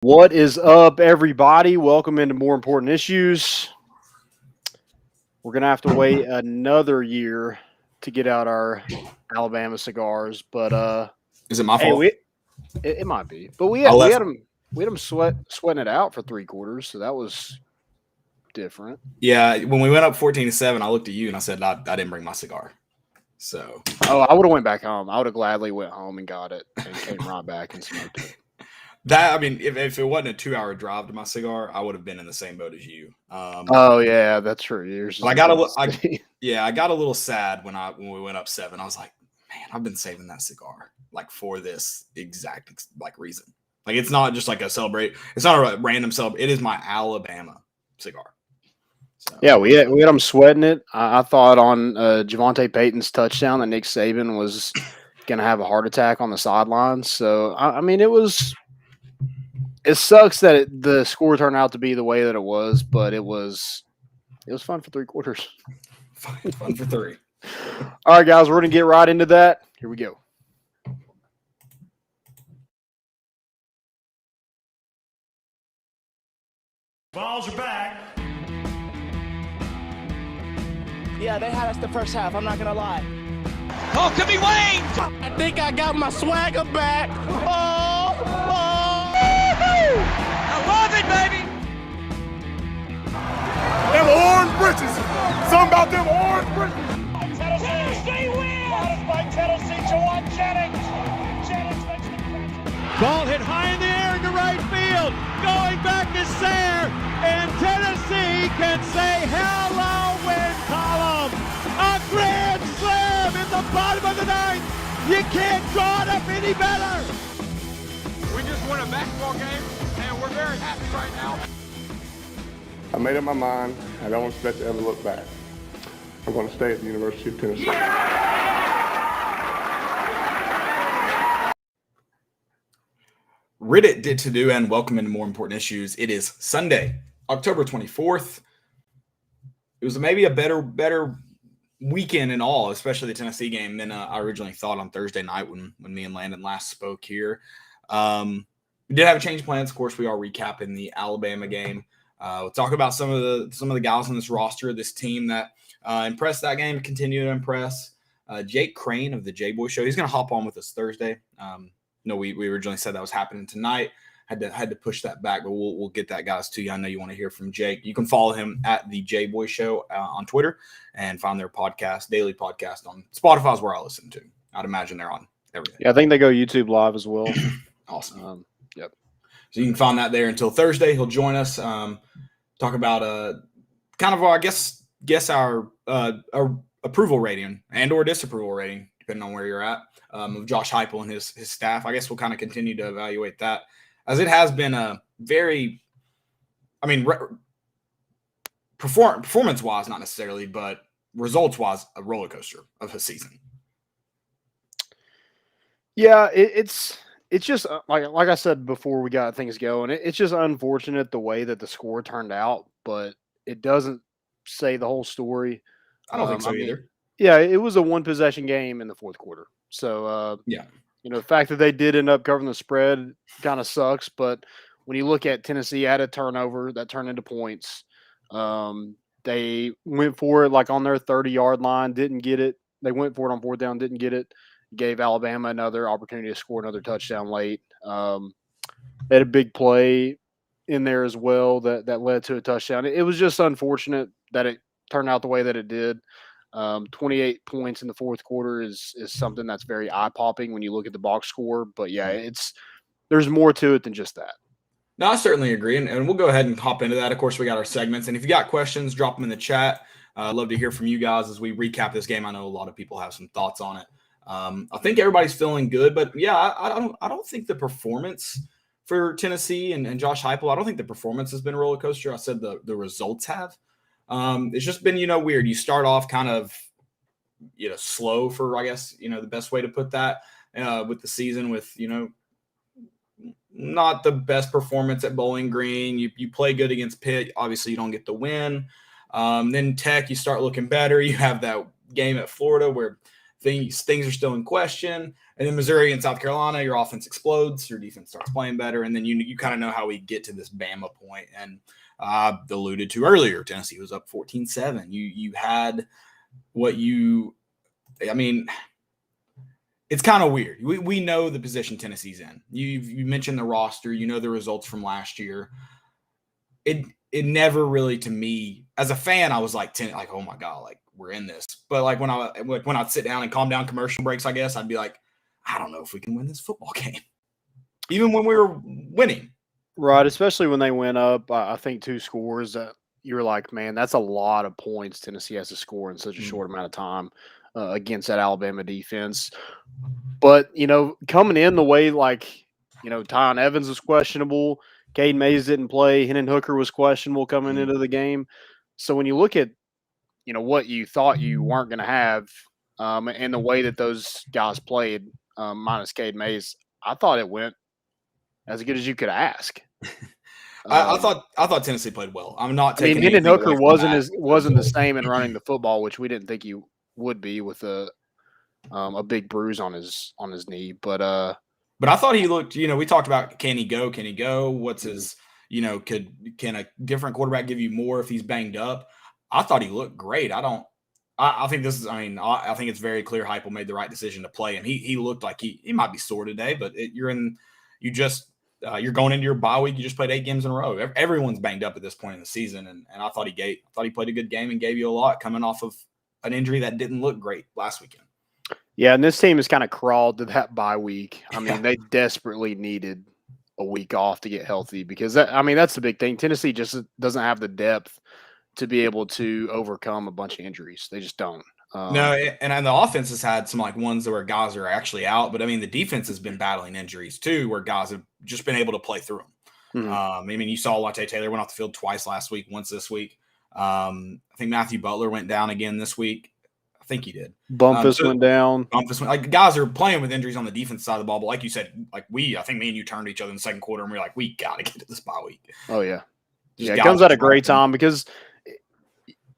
What is up, everybody? Welcome into More Important Issues. We're going to have to wait another year to get out our Alabama cigars, but Is it my hey, fault? it might be, but we I had we left. had them sweating it out for 3/4, so that was different. Yeah, when we went up 14-7, I looked at you and I said I didn't bring my cigar. So Oh, I would have went back home. I would have gladly went home and got it and came right back and smoked it. if it wasn't a 2-hour drive to my cigar, I would have been in the same boat as you. Oh yeah, that's true. Yours But is I in got Kansas City. I got a little sad when we went up 7. I was like, man, I've been saving that cigar for this exact reason. It's not just like a celebrate. It's not a random celebrate. It is my Alabama cigar. So. Yeah, we had them sweating it. I thought on Javonte Payton's touchdown that Nick Saban was going to have a heart attack on the sidelines. So I mean, it sucks that the score turned out to be the way that it was, but it was fun for 3/4. Fun for 3. All right, guys, we're going to get right into that. Here we go. Balls are back. Yeah, they had us the first half, I'm not gonna lie. Oh, could be Wayne! I think I got my swagger back. Oh! I love it, baby! Them orange britches. Something about them orange britches. Tennessee wins! By Tennessee, Jawan Jennings. Jennings makes the catch. Ball hit high in the air into right field. Going back to Sayre. And Tennessee can say hello, win column. A grand slam in the bottom of the ninth. You can't draw it up any better. We just won a basketball game, and we're very happy right now. I made up my mind. I don't expect to ever look back. I'm going to stay at the University of Tennessee. Reddit did to do, and welcome into More Important Issues. It is Sunday, October 24th. It was maybe a better weekend in all, especially the Tennessee game, than I originally thought on Thursday night when me and Landon last spoke here. We did have a change of plans. Of course, we are recapping the Alabama game. We'll talk about some of the guys on this roster, this team that impressed that game, continue to impress. Jake Crane of the J-Boy Show, he's going to hop on with us Thursday. We originally said that was happening tonight. Had to push that back, but we'll get that, guys, to you. I know you want to hear from Jake. You can follow him at the J-Boy Show on Twitter and find their daily podcast on Spotify is where I listen to. I'd imagine they're on everything. Yeah, I think they go YouTube Live as well. Awesome. Yep. So you can find that there until Thursday. He'll join us, talk about kind of our, our approval rating and or disapproval rating, depending on where you're at, of Josh Heupel and his staff. I guess we'll kind of continue to evaluate that, as it has been a very, performance-wise, not necessarily, but results-wise, a roller coaster of a season. Yeah, it's just like I said before we got things going. It's just unfortunate the way that the score turned out, but it doesn't say the whole story. I don't think so either. Yeah, it was a one possession game in the fourth quarter. So the fact that they did end up covering the spread kind of sucks. But when you look at Tennessee had a turnover that turned into points. They went for it on their 30-yard line, didn't get it. They went for it on fourth down, didn't get it. Gave Alabama another opportunity to score another touchdown late. They had a big play in there as well that led to a touchdown. It was just unfortunate that it turned out the way that it did. 28 points in the fourth quarter is something that's very eye-popping when you look at the box score. But, yeah, there's more to it than just that. No, I certainly agree, and we'll go ahead and hop into that. Of course, we got our segments, and if you got questions, drop them in the chat. I'd love to hear from you guys as we recap this game. I know a lot of people have some thoughts on it. I think everybody's feeling good, but yeah, I don't think the performance for Tennessee and Josh Heupel, I don't think the performance has been a roller coaster. I said the results have. It's just been, weird. You start off kind of, slow, for, I guess, the best way to put that, with the season with, not the best performance at Bowling Green. You play good against Pitt. Obviously, you don't get the win. Then Tech, you start looking better. You have that game at Florida where things are still in question. And then Missouri and South Carolina, your offense explodes, your defense starts playing better, and then you kind of know how we get to this Bama point. And alluded to earlier, Tennessee was up 14-7. You had what you – I mean – it's kind of weird. We know the position Tennessee's in. You mentioned the roster. You know the results from last year. It never really, to me, as a fan, I was like, oh my God, like we're in this. But like when I'd sit down and calm down commercial breaks, I guess I'd be like, I don't know if we can win this football game, even when we were winning. Right, especially when they went up. I think 2 scores that you're like, man, that's a lot of points Tennessee has to score in such a short amount of time against that Alabama defense. But, coming in the way, Tyon Evans was questionable. Cade Mays didn't play. Hendon Hooker was questionable coming into the game. So when you look at, what you thought you weren't going to have and the way that those guys played, minus Cade Mays, I thought it went as good as you could ask. I thought Tennessee played well. I'm not taking. Hendon Hooker wasn't the same in running the football, which we didn't think he would be with a big bruise on his knee. But I thought he looked. We talked about can he go? Can he go? What's his? Can a different quarterback give you more if he's banged up? I thought he looked great. I think this is. I think it's very clear Heupel made the right decision to play him. He looked like he might be sore today, but you're going into your bye week. You just played 8 games in a row. Everyone's banged up at this point in the season, and I thought he played a good game and gave you a lot coming off of an injury that didn't look great last weekend. Yeah, and this team has kind of crawled to that bye week. They desperately needed a week off to get healthy because that's the big thing. Tennessee just doesn't have the depth to be able to overcome a bunch of injuries. They just don't. No, and the offense has had some ones where guys are actually out, but the defense has been battling injuries too, where guys have just been able to play through them. Mm-hmm. You saw Latte Taylor went off the field twice last week, once this week. I think Matthew Butler went down again this week. I think he did. Bumpus went down. Guys are playing with injuries on the defense side of the ball, but like you said, I think me and you turned to each other in the second quarter and we were like, we got to get to this bye week. Oh yeah, it comes at a great time because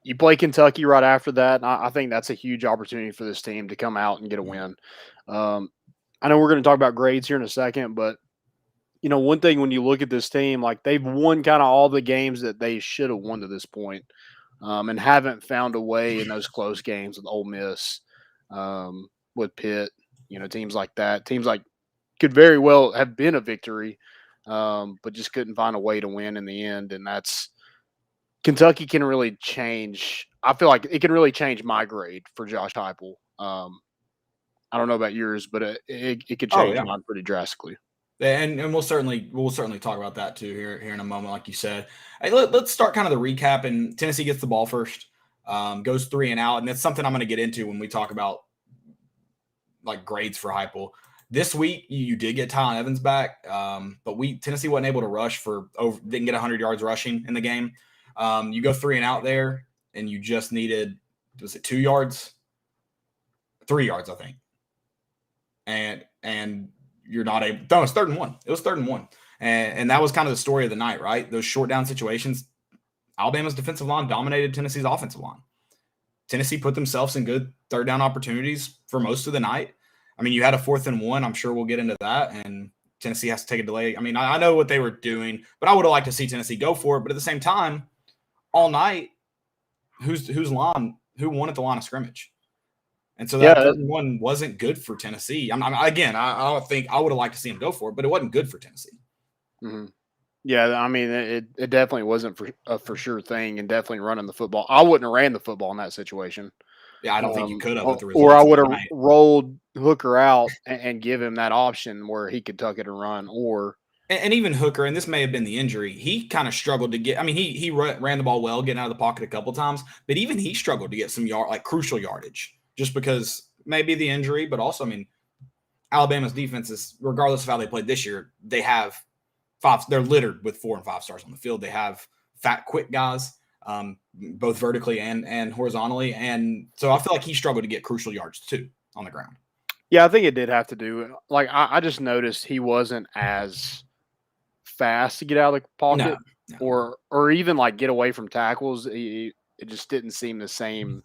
you play Kentucky right after that. And I think that's a huge opportunity for this team to come out and get a win. I know we're going to talk about grades here in a second, but one thing when you look at this team, they've won kind of all the games that they should have won to this point, and haven't found a way in those close games with Ole Miss, with Pitt, teams like that. Teams could very well have been a victory, but just couldn't find a way to win in the end. And that's Kentucky can really change. I feel like it can really change my grade for Josh Heupel. I don't know about yours, but it could change mine pretty drastically. And we'll certainly talk about that too here in a moment, like you said. Hey, let's start kind of the recap. And Tennessee gets the ball first, goes 3 and out, and that's something I'm going to get into when we talk about grades for Heupel. This week you did get Tyon Evans back, but Tennessee wasn't able to rush didn't get 100 yards rushing in the game. You go 3 and out there, and you just needed, was it 2 yards? 3 yards, I think. And you're not able. No, it's 3rd and 1. It was 3rd and 1, and that was kind of the story of the night, right? Those short down situations. Alabama's defensive line dominated Tennessee's offensive line. Tennessee put themselves in good 3rd down opportunities for most of the night. You had a 4th and 1. I'm sure we'll get into that, and Tennessee has to take a delay. I know what they were doing, but I would have liked to see Tennessee go for it. But at the same time, all night, who won at the line of scrimmage? And so that 3rd and 1 wasn't good for Tennessee. I don't think I would have liked to see him go for it, but it wasn't good for Tennessee. Mm-hmm. Yeah, it definitely wasn't for sure thing, and definitely running the football. I wouldn't have ran the football in that situation. Yeah, I don't think you could have. Or I would have rolled Hooker out and give him that option where he could tuck it and run. And even Hooker, and this may have been the injury, he kind of struggled to get. He ran the ball well, getting out of the pocket a couple times, but even he struggled to get some crucial yardage, just because maybe the injury, but also Alabama's defense is, regardless of how they played this year, they have they're littered with 4 and 5 stars on the field. They have fat, quick guys, both vertically and horizontally. And so I feel like he struggled to get crucial yards too on the ground. Yeah, I think it did have to do. I just noticed he wasn't as fast to get out of the pocket or even get away from tackles. It just didn't seem the same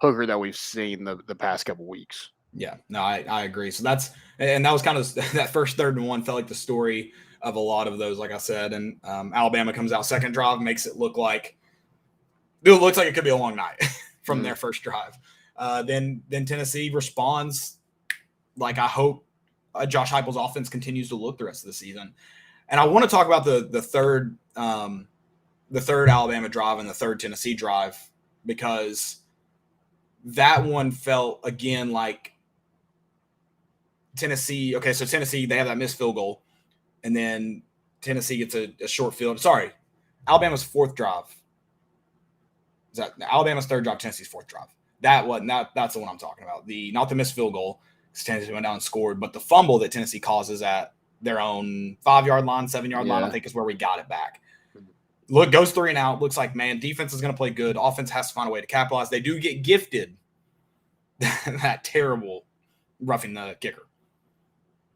Hooker that we've seen the past couple weeks. Yeah, no, I agree. So that was kind of that first 3rd and 1 felt like the story of a lot of those, like I said. And Alabama comes out second drive, makes it look like it could be a long night from their first drive. Then Tennessee responds like I hope Josh Heupel's offense continues to look the rest of the season. And I want to talk about the third Alabama drive and the third Tennessee drive, because that one felt again like Tennessee. Okay, so Tennessee, they have that missed field goal, and then Tennessee gets a short field. Sorry, Alabama's 4th drive. Is that Alabama's 3rd drive, Tennessee's 4th drive? That's the one I'm talking about. Not the missed field goal, because Tennessee went down and scored, but the fumble that Tennessee causes at their own 5-yard line, 7-yard line, I think is where we got it back. Goes 3 and out. Looks like, man, defense is going to play good. Offense has to find a way to capitalize. They do get gifted that terrible roughing the kicker.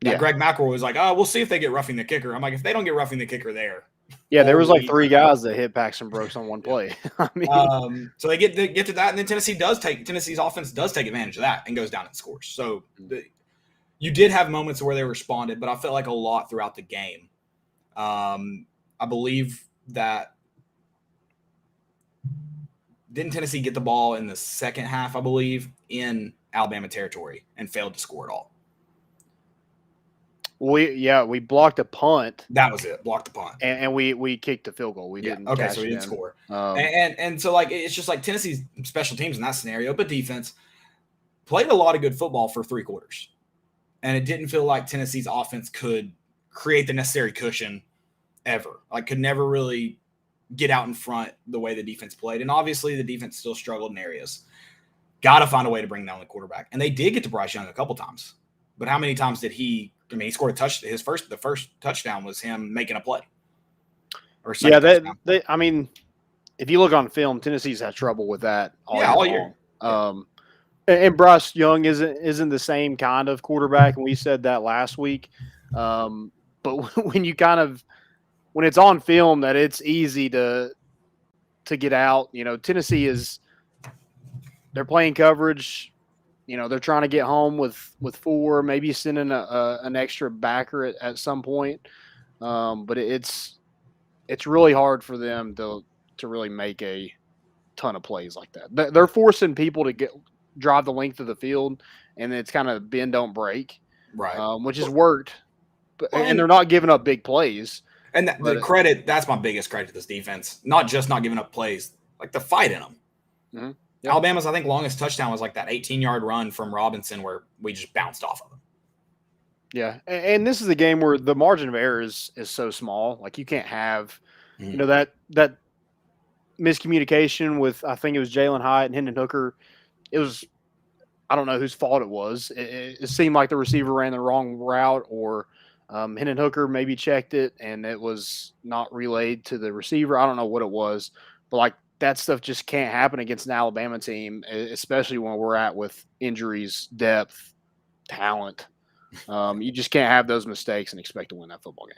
Yeah. Greg McElroy was like, oh, we'll see if they get roughing the kicker. I'm like, if they don't get roughing the kicker there. Yeah, there was like 3 guys that hit Paxton Brooks on one play. I mean, so they get to that, and then Tennessee's offense does take advantage of that and goes down and scores. So you did have moments where they responded, but I felt like a lot throughout the game. I believe that didn't Tennessee get the ball in the second half, I believe, in Alabama territory and failed to score at all. We blocked a punt. That was it. Blocked the punt. And we kicked a field goal. We didn't. Okay, so we didn't score. And so like it's just like Tennessee's special teams in that scenario, but defense played a lot of good football for 3 quarters. And it didn't feel like Tennessee's offense could create the necessary cushion ever. Like could never really get out in front the way the defense played. And obviously the defense still struggled in areas. Got to find a way to bring down the quarterback. And they did get to Bryce Young a couple times. But how many times did he scored a touchdown. The first touchdown was him making a play. I mean, if you look on film, Tennessee's had trouble with that all year. And Bryce Young isn't the same kind of quarterback, and we said that last week. But when it's on film that it's easy to get out, Tennessee they're playing coverage. They're trying to get home with 4, maybe sending an extra backer at some point. But it's really hard for them to really make a ton of plays like that. They're forcing people to drive the length of the field, and it's kind of bend, don't break, right? Which has worked, and they're not giving up big plays. And that's my biggest credit to this defense. Not just not giving up plays, like the fight in them. Mm-hmm. Yep. Alabama's, I think, longest touchdown was like that 18-yard run from Robinson where we just bounced off of him. Yeah, and this is a game where the margin of error is so small. Like you can't have, that miscommunication with, I think it was Jalen Hyatt and Hendon Hooker. It was, I don't know whose fault it was. It seemed like the receiver ran the wrong route, or Hendon Hooker maybe checked it and it was not relayed to the receiver. I don't know what it was, but like, that stuff just can't happen against an Alabama team, especially when we're at with injuries, depth, talent. You just can't have those mistakes and expect to win that football game.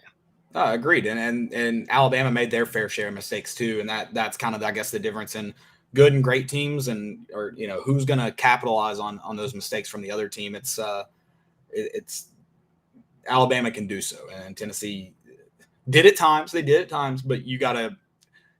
Agreed. And Alabama made their fair share of mistakes too. And that's kind of, I guess, the difference in good and great teams or who's going to capitalize on those mistakes from the other team. It's Alabama can do so. And Tennessee did at times. They did at times, but you got to,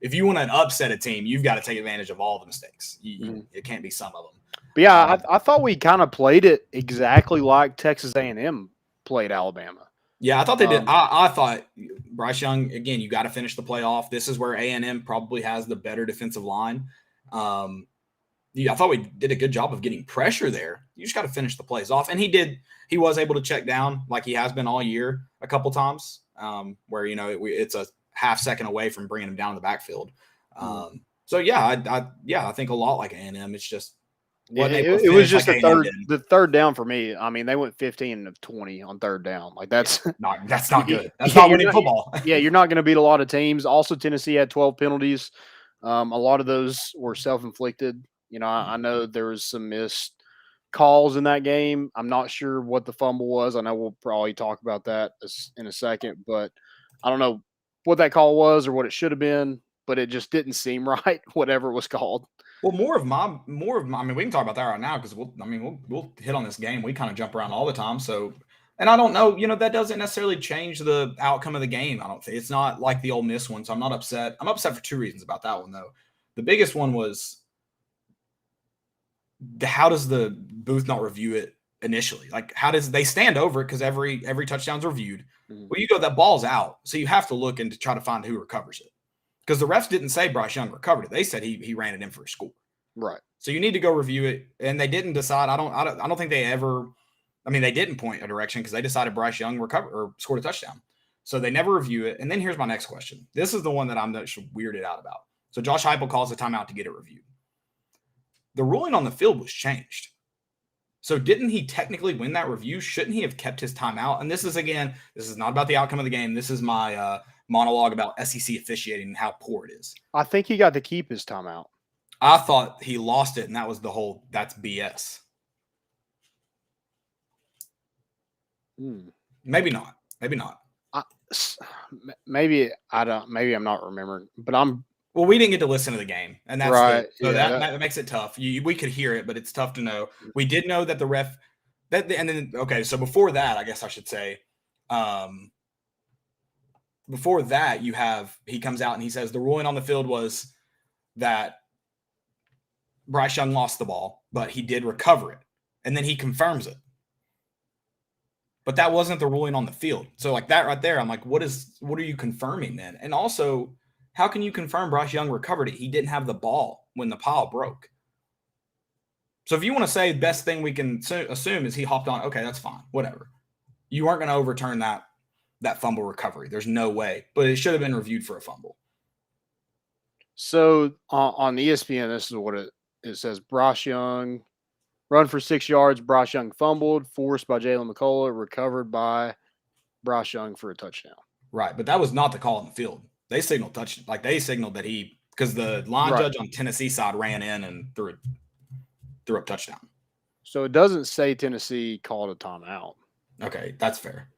if you want to upset a team, you've got to take advantage of all the mistakes. It can't be some of them. But yeah, I thought we kind of played it exactly like Texas A&M played Alabama. Yeah, I thought they did. I thought Bryce Young, again, you got to finish the play off. This is where A&M probably has the better defensive line. I thought we did a good job of getting pressure there. You just got to finish the plays off. And he did. He was able to check down like he has been all year a couple times where, it's a half second away from bringing him down in the backfield. So I think a lot like A&M. It's just it was just the third down for me. I mean, they went 15 of 20 on third down. Like that's not good. That's not winning football. Yeah, you're not going to beat a lot of teams. Also, Tennessee had 12 penalties. A lot of those were self-inflicted. I know there was some missed calls in that game. I'm not sure what the fumble was. I know we'll probably talk about that in a second, but I don't know what that call was or what it should have been, but it just didn't seem right, whatever it was called. Well, more of my. I mean, we can talk about that right now because we'll hit on this game. We kind of jump around all the time. So, and I don't know, that doesn't necessarily change the outcome of the game. I don't think it's not like the Ole Miss one. So I'm not upset. I'm upset for two reasons about that one though. The biggest one was how does the booth not review it initially? Like, how does they stand over it because every touchdown's reviewed? Mm-hmm. Well, you go that ball's out, so you have to look and to try to find who recovers it. Because the refs didn't say Bryce Young recovered it; they said he ran it in for a score. Right. So you need to go review it, and they didn't decide. I don't think they ever. I mean, they didn't point a direction because they decided Bryce Young recovered or scored a touchdown. So they never review it. And then here's my next question. This is the one that I'm weirded out about. So Josh Heupel calls a timeout to get it reviewed. The ruling on the field was changed. So didn't he technically win that review? Shouldn't he have kept his timeout? And this is not about the outcome of the game. This is my monologue about SEC officiating and how poor it is. I think he got to keep his timeout. I thought he lost it, and that was that's BS. Maybe not. Maybe not. Maybe I'm not remembering, but well, we didn't get to listen to the game, and that's right. That makes it tough. We could hear it, but it's tough to know. We did know that the ref so before that, I guess I should say, before that, he comes out and he says the ruling on the field was that Bryce Young lost the ball, but he did recover it, and then he confirms it. But that wasn't the ruling on the field. So like that right there, I'm like, what are you confirming then? And also, how can you confirm Bryce Young recovered it? He didn't have the ball when the pile broke. So if you want to say the best thing we can assume is he hopped on, okay, that's fine, whatever. You aren't going to overturn that fumble recovery. There's no way. But it should have been reviewed for a fumble. So on ESPN, this is what it says. Bryce Young run for 6 yards. Bryce Young fumbled, forced by Jalen McCullough, recovered by Bryce Young for a touchdown. Right, but that was not the call on the field. They signaled that because the line judge on Tennessee side ran in and threw a touchdown. So it doesn't say Tennessee called a timeout. Okay, that's fair.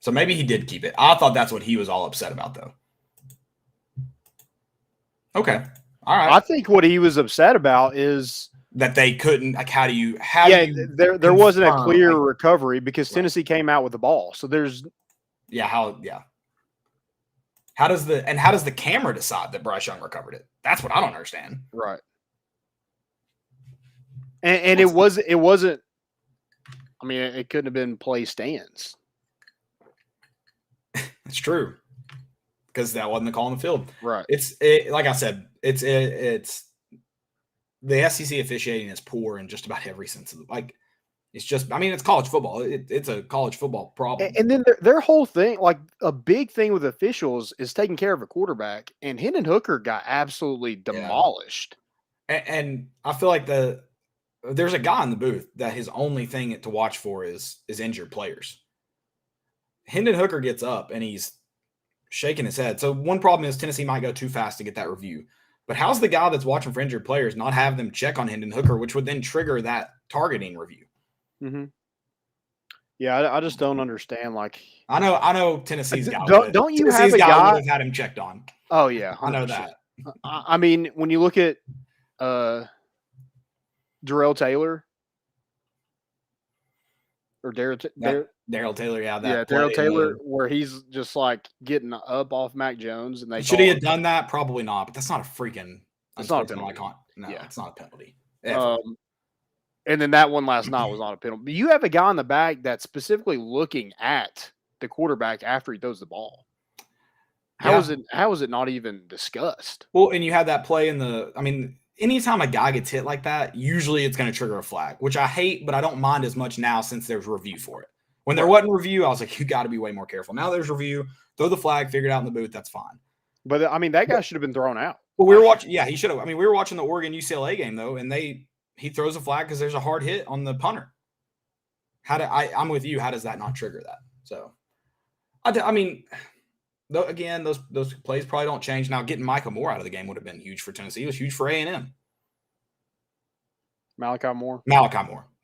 So maybe he did keep it. I thought that's what he was all upset about, though. Okay, all right. I think what he was upset about is that they couldn't. Like, there wasn't a clear recovery because Tennessee came out with the ball. So there's How does the camera decide that Bryce Young recovered it? That's what I don't understand. Right. And it wasn't. I mean, it couldn't have been play stands. It's true, because that wasn't the call on the field. Right. Like I said, it's the SEC officiating is poor in just about every sense of it's just. I mean, it's college football. It's a college football problem. And then their whole thing, like a big thing with officials, is taking care of a quarterback. And Hendon Hooker got absolutely demolished. And I feel like there's a guy in the booth that his only thing to watch for is injured players. Hendon Hooker gets up and he's shaking his head. So one problem is Tennessee might go too fast to get that review. But how's the guy that's watching for injured players not have them check on Hendon Hooker, which would then trigger that targeting review? Mm-hmm. Yeah, I just don't understand. Like, I know Tennessee's guy. Don't you have a guy would have had him checked on? Oh yeah, 100%. I know that. I mean, when you look at Darrell Taylor or Darrell Taylor, Darrell Taylor, where he's just like getting up off Mac Jones, and they should he have done that? Probably not, but that's not a freaking. It's not a penalty. It's not a penalty. And then that one last night was not a penalty. But you have a guy in the back that's specifically looking at the quarterback after he throws the ball. How is it not even discussed? Well, and you had that play anytime a guy gets hit like that, usually it's going to trigger a flag, which I hate, but I don't mind as much now since there's review for it. When there wasn't review, I was like, you got to be way more careful. Now there's review, throw the flag, figure it out in the booth, that's fine. But I mean, that guy should have been thrown out. Well, we were watching. Yeah, he should have. I mean, we were watching the Oregon UCLA game though, and he throws a flag because there's a hard hit on the punter. I'm with you. How does that not trigger that? So, I mean, again, those plays probably don't change. Now, getting Micah Moore out of the game would have been huge for Tennessee. It was huge for A&M. Malachi Moore,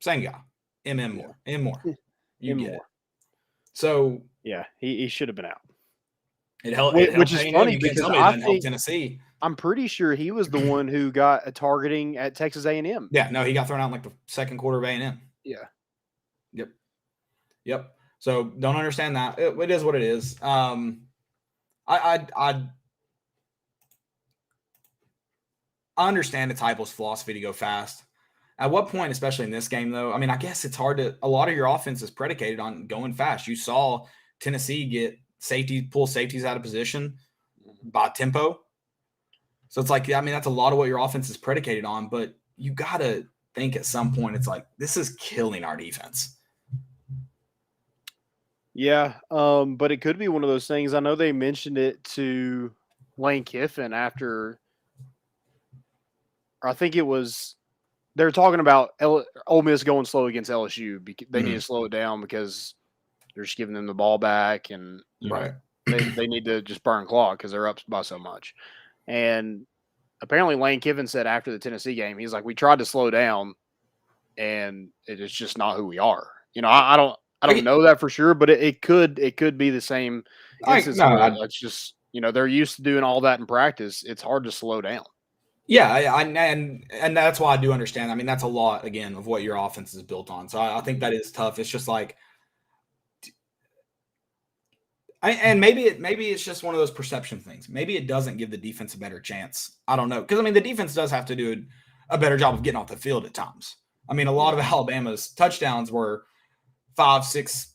same guy. Moore, M Moore. You get Moore. it. So yeah, he should have been out. It helped. Which is funny because I think Tennessee. I'm pretty sure he was the one who got a targeting at Texas A&M. Yeah, no, he got thrown out in like the second quarter of A&M. Yeah. Yep. So don't understand that. It is what it is. I understand it's Heupel's philosophy to go fast. At what point, especially in this game, though, I mean, I guess it's hard to – a lot of your offense is predicated on going fast. You saw Tennessee pull safeties out of position by tempo. So it's like, I mean, that's a lot of what your offense is predicated on, but you got to think at some point it's like, this is killing our defense. Yeah, but it could be one of those things. I know they mentioned it to Lane Kiffin after – I think it was – they're talking about Ole Miss going slow against LSU. They need to slow it down because they're just giving them the ball back, and they need to just burn clock because they're up by so much. And apparently Lane Kiffin said after the Tennessee game, he's like, we tried to slow down, and it's just not who we are. I don't know that for sure, but it could be the same instance. It's just they're used to doing all that in practice. It's hard to slow down. Yeah, and that's why I do understand. I mean, that's a lot again of what your offense is built on. So I think that is tough. It's just like, and maybe it's just one of those perception things. Maybe it doesn't give the defense a better chance. I don't know, because I mean the defense does have to do a better job of getting off the field at times. I mean, a lot of Alabama's touchdowns were 5, 6,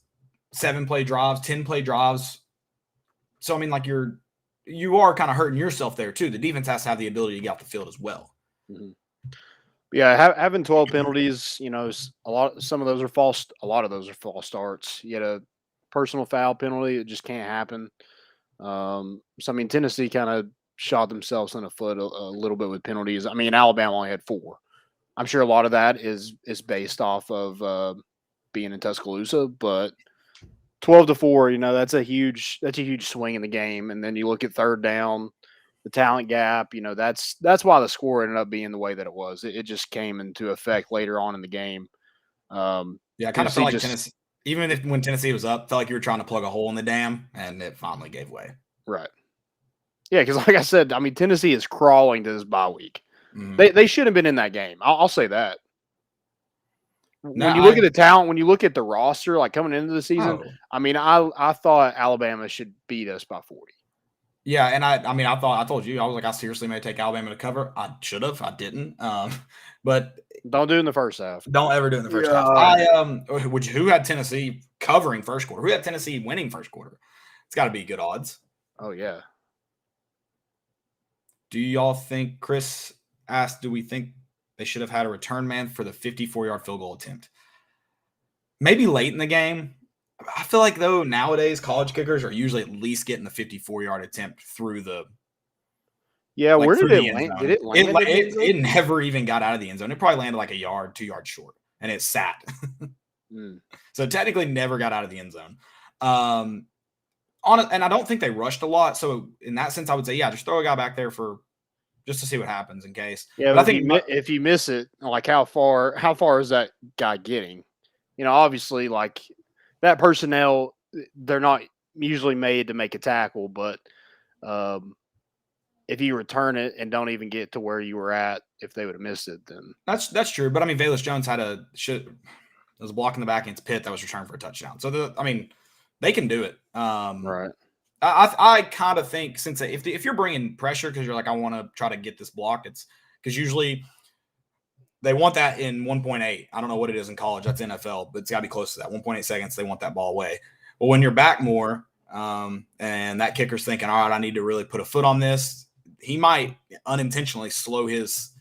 7 play drives, 10 play drives. So I mean, like you are kind of hurting yourself there too. The defense has to have the ability to get off the field as well. Mm-hmm. Yeah, having 12 penalties, some of those are false. A lot of those are false starts. You had a personal foul penalty; it just can't happen. So I mean, Tennessee kind of shot themselves in the foot a little bit with penalties. I mean, Alabama only had 4. I'm sure a lot of that is based off of being in Tuscaloosa, but 12-4, that's a huge swing in the game. And then you look at third down, the talent gap, that's why the score ended up being the way that it was. It just came into effect later on in the game. I kind of felt like Tennessee, even when Tennessee was up, felt like you were trying to plug a hole in the dam, and it finally gave way. Right. Yeah, because like I said, I mean, Tennessee is crawling to this bye week. Mm-hmm. They should have been in that game. I'll say that. When you look at the talent, when you look at the roster, like coming into the season, I mean, I thought Alabama should beat us by 40. Yeah, and I told you, I was like, I seriously may take Alabama to cover. I should have, I didn't. But don't do it in the first half. Don't ever do it in the first half. Who had Tennessee covering first quarter? Who had Tennessee winning first quarter? It's got to be good odds. Oh yeah. Do y'all think? Chris asked, do we think they should have had a return man for the 54-yard field goal attempt? Maybe late in the game. I feel like, though, nowadays college kickers are usually at least getting the 54-yard attempt through the – yeah, where did it land? Did it land? It never even got out of the end zone. It probably landed like a yard, 2 yards short, and it sat. So technically never got out of the end zone. And I don't think they rushed a lot. So in that sense, I would say, yeah, just throw a guy back there just to see what happens in case. Yeah, but I think if you miss it, like how far is that guy getting? Obviously, like that personnel, they're not usually made to make a tackle, but if you return it and don't even get to where you were at, if they would have missed it, then that's true. But I mean, Velus Jones had there was a block in the back against Pitt that was returned for a touchdown. So they can do it. Right. I kind of think since if you're bringing pressure because you're like, I want to try to get this blocked, it's because usually they want that in 1.8. I don't know what it is in college. That's NFL, but it's got to be close to that. 1.8 seconds, they want that ball away. But when you're back more and that kicker's thinking, all right, I need to really put a foot on this, he might unintentionally slow his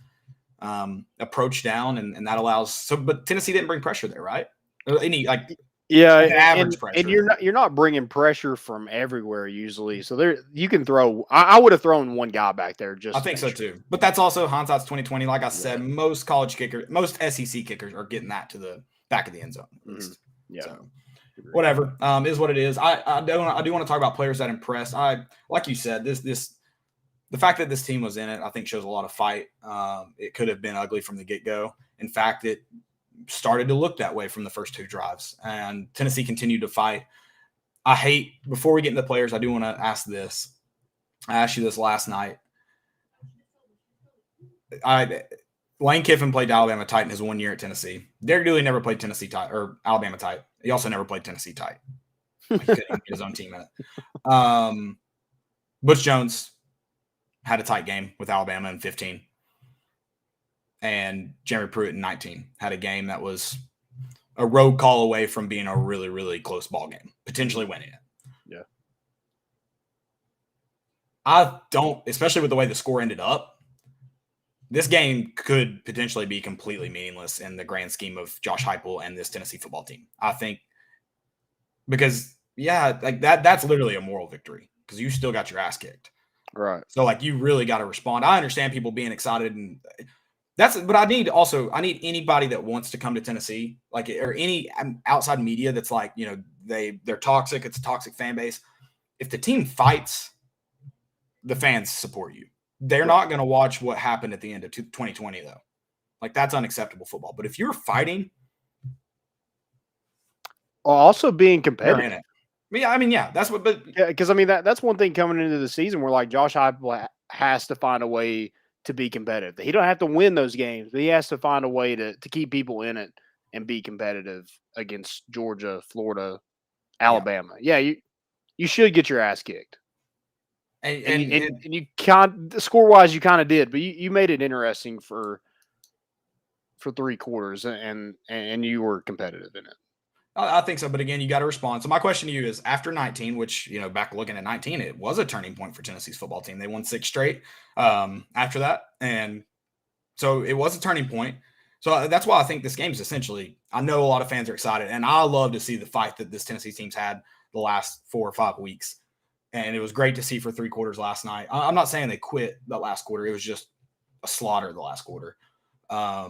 approach down, and that allows – but Tennessee didn't bring pressure there, right? Average pressure. And you're not bringing pressure from everywhere usually. So there you can throw. I would have thrown one guy back there. I think so too. But that's also hindsight's 2020. Like I said, most college kickers, most SEC kickers are getting that to the back of the end zone. Mm-hmm. Yeah. So whatever is what it is. I do want to talk about players that impress. Like you said, the fact that this team was in it, I think shows a lot of fight. It could have been ugly from the get-go. In fact, it started to look that way from the first 2 drives, and Tennessee continued to fight. Before we get into the players, I do want to ask this. I asked you this last night. Lane Kiffin played Alabama tight in his 1 year at Tennessee. Derek Dooley never played Tennessee tight or Alabama tight. He also never played Tennessee tight. He couldn't even get his own team in it. Butch Jones had a tight game with Alabama in 15. And Jeremy Pruitt in 19 had a game that was a road call away from being a really, really close ball game, potentially winning it. Yeah. I don't, especially with the way the score ended up, this game could potentially be completely meaningless in the grand scheme of Josh Heupel and this Tennessee football team. I think because, like that's literally a moral victory because you still got your ass kicked. Right. So, like, you really got to respond. I understand people being excited and but I need anybody that wants to come to Tennessee, like, or any outside media that's like, they're toxic. It's a toxic fan base. If the team fights, the fans support you. They're not going to watch what happened at the end of 2020, though. Like, that's unacceptable football. But if you're fighting, also being competitive. Yeah, that's what. But because that's one thing coming into the season where like Josh Heupel has to find a way to be competitive. He don't have to win those games, but he has to find a way to keep people in it and be competitive against Georgia, Florida, Alabama. Yeah, you should get your ass kicked. And you can't score wise, you kind of did, but you made it interesting for 3 quarters, and you were competitive in it. I think so, but again, you got to respond. So my question to you is: after 19, which back looking at 19, it was a turning point for Tennessee's football team. They won 6 straight after that, and so it was a turning point. So that's why I think this game is essentially. I know a lot of fans are excited, and I love to see the fight that this Tennessee team's had the last 4 or 5 weeks. And it was great to see for 3 quarters last night. I'm not saying they quit the last quarter. It was just a slaughter the last quarter. I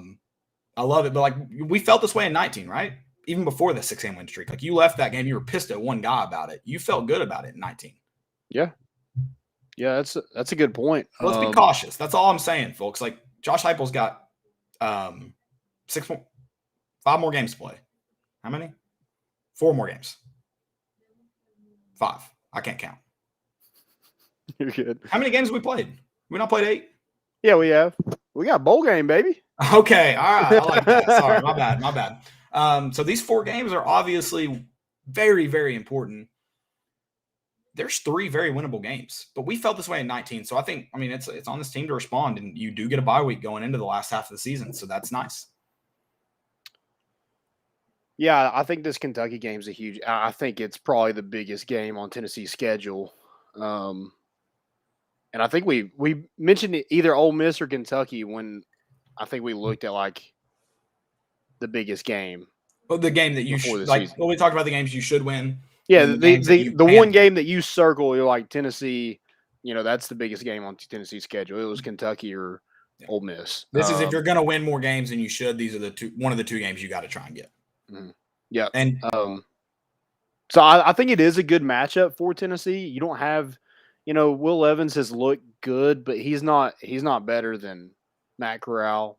love it. But, like, we felt this way in 19, right? Even before the 6-game win streak. Like, you left that game. You were pissed at one guy about it. You felt good about it in 19. Yeah. Yeah, that's a good point. Let's be cautious. That's all I'm saying, folks. Like, Josh Heupel's got 5 more games to play. How many? 4 more games. 5. I can't count. You're good. How many games have we played? We not played 8? Yeah, we have. We got a bowl game, baby. Okay. All right. I like that. Sorry. My bad. So these 4 games are obviously very, very important. There's 3 very winnable games, but we felt this way in 19. So I think, it's on this team to respond, and you do get a bye week going into the last half of the season. So that's nice. Yeah, I think this Kentucky game is I think it's probably the biggest game on Tennessee's schedule. And I think we mentioned either Ole Miss or Kentucky when I think we looked at like the biggest game. Well, the game that you should like. Well, we talked about the games you should win. Yeah, the one game that you circle, you're like Tennessee. That's the biggest game on Tennessee's schedule. It was Kentucky or Ole Miss. This is if you're going to win more games than you should. These are one of the 2 games you got to try and get. Yeah, and so I think it is a good matchup for Tennessee. You don't have. Will Evans has looked good, but he's not better than Matt Corral,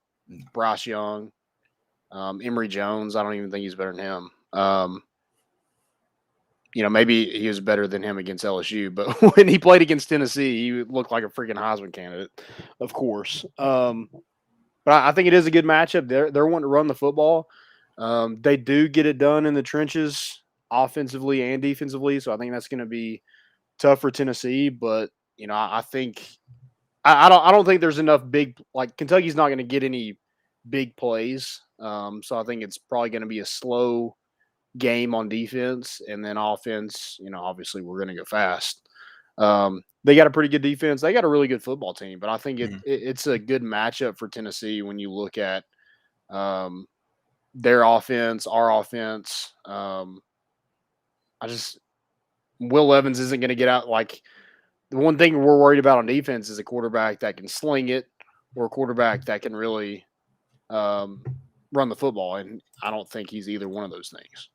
Bryce Young, Emory Jones. I don't even think he's better than him. Maybe he was better than him against LSU, but when he played against Tennessee, he looked like a freaking Heisman candidate, of course. But I think it is a good matchup. They're wanting to run the football. They do get it done in the trenches offensively and defensively, so I think that's going to be tough for Tennessee, but I think I don't think there's enough big, like, Kentucky's not going to get any big plays. So I think it's probably going to be a slow game on defense, and then offense. Obviously we're going to go fast. They got a pretty good defense. They got a really good football team, but I think it's a good matchup for Tennessee when you look at their offense, our offense. Will Evans isn't going to get out. Like, the one thing we're worried about on defense is a quarterback that can sling it or a quarterback that can really run the football. And I don't think he's either one of those things.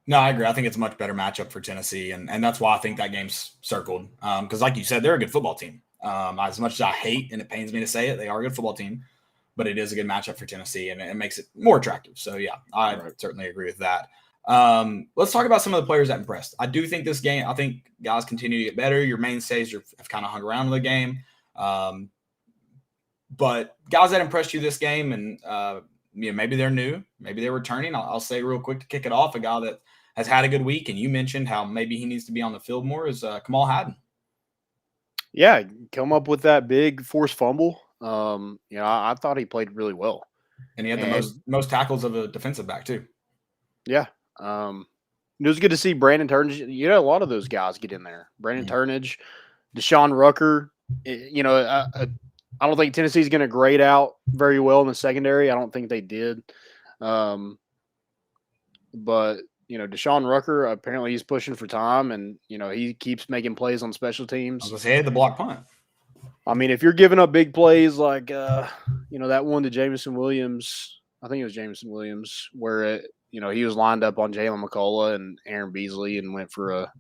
No, I agree. I think it's a much better matchup for Tennessee. And that's why I think that game's circled. Because like you said, they're a good football team. As much as I hate, and it pains me to say it, they are a good football team. But it is a good matchup for Tennessee, and it makes it more attractive. So, yeah, I certainly agree with that. Let's talk about some of the players that impressed. I do think this game, I think guys continue to get better. Your mainstays have kind of hung around in the game. But guys that impressed you this game, and maybe they're new, maybe they're returning. I'll say real quick to kick it off, a guy that has had a good week, and you mentioned how maybe he needs to be on the field more, is Kamal Hadden. Yeah, come up with that big forced fumble. I thought he played really well. And he had the most tackles of a defensive back too. Yeah. It was good to see Brandon Turnage. A lot of those guys get in there. Brandon Turnage, Deshaun Rucker. I don't think Tennessee's going to grade out very well in the secondary. I don't think they did. But Deshaun Rucker, apparently he's pushing for time, and, he keeps making plays on special teams. I was going to say, the block punt. I mean, if you're giving up big plays like, that one to Jameson Williams, I think it was Jameson Williams, where he was lined up on Jalen McCullough and Aaron Beasley and went for a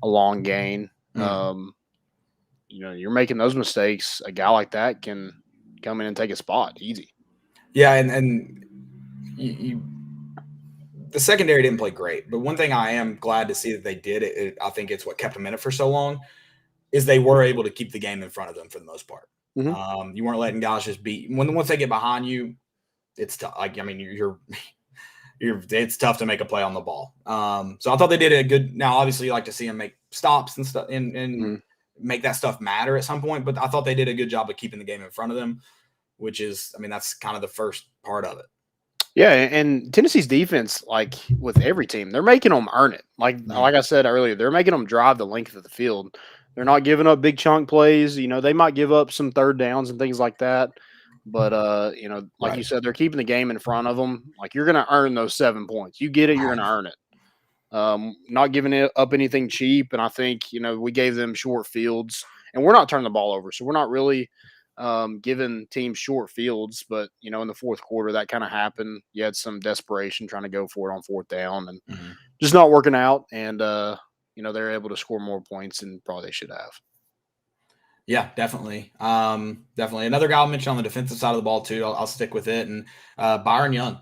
long gain. You're making those mistakes. A guy like that can come in and take a spot easy. Yeah, and the secondary didn't play great, but one thing I am glad to see that they did, I think it's what kept them in it for so long, is they were able to keep the game in front of them for the most part. Mm-hmm. You weren't letting guys just beat. Once they get behind you, it's tough. It's tough to make a play on the ball. So I thought they did a good. Now, obviously, you like to see them make stops and stuff and make that stuff matter at some point. But I thought they did a good job of keeping the game in front of them, which is, that's kind of the first part of it. Yeah, and Tennessee's defense, like with every team, they're making them earn it. Like I said earlier, they're making them drive the length of the field. They're not giving up big chunk plays. They might give up some third downs and things like that. But, like you said, they're keeping the game in front of them. Like, you're going to earn those 7 points. You get it, you're going to earn it. Not giving up anything cheap. And I think, we gave them short fields. And we're not turning the ball over. So we're not really giving teams short fields. But, in the fourth quarter, that kind of happened. You had some desperation trying to go for it on fourth down and just not working out. And, they're able to score more points than probably they should have. Yeah, definitely. Definitely. Another guy I'll mention on the defensive side of the ball, too. I'll stick with it. And Byron Young.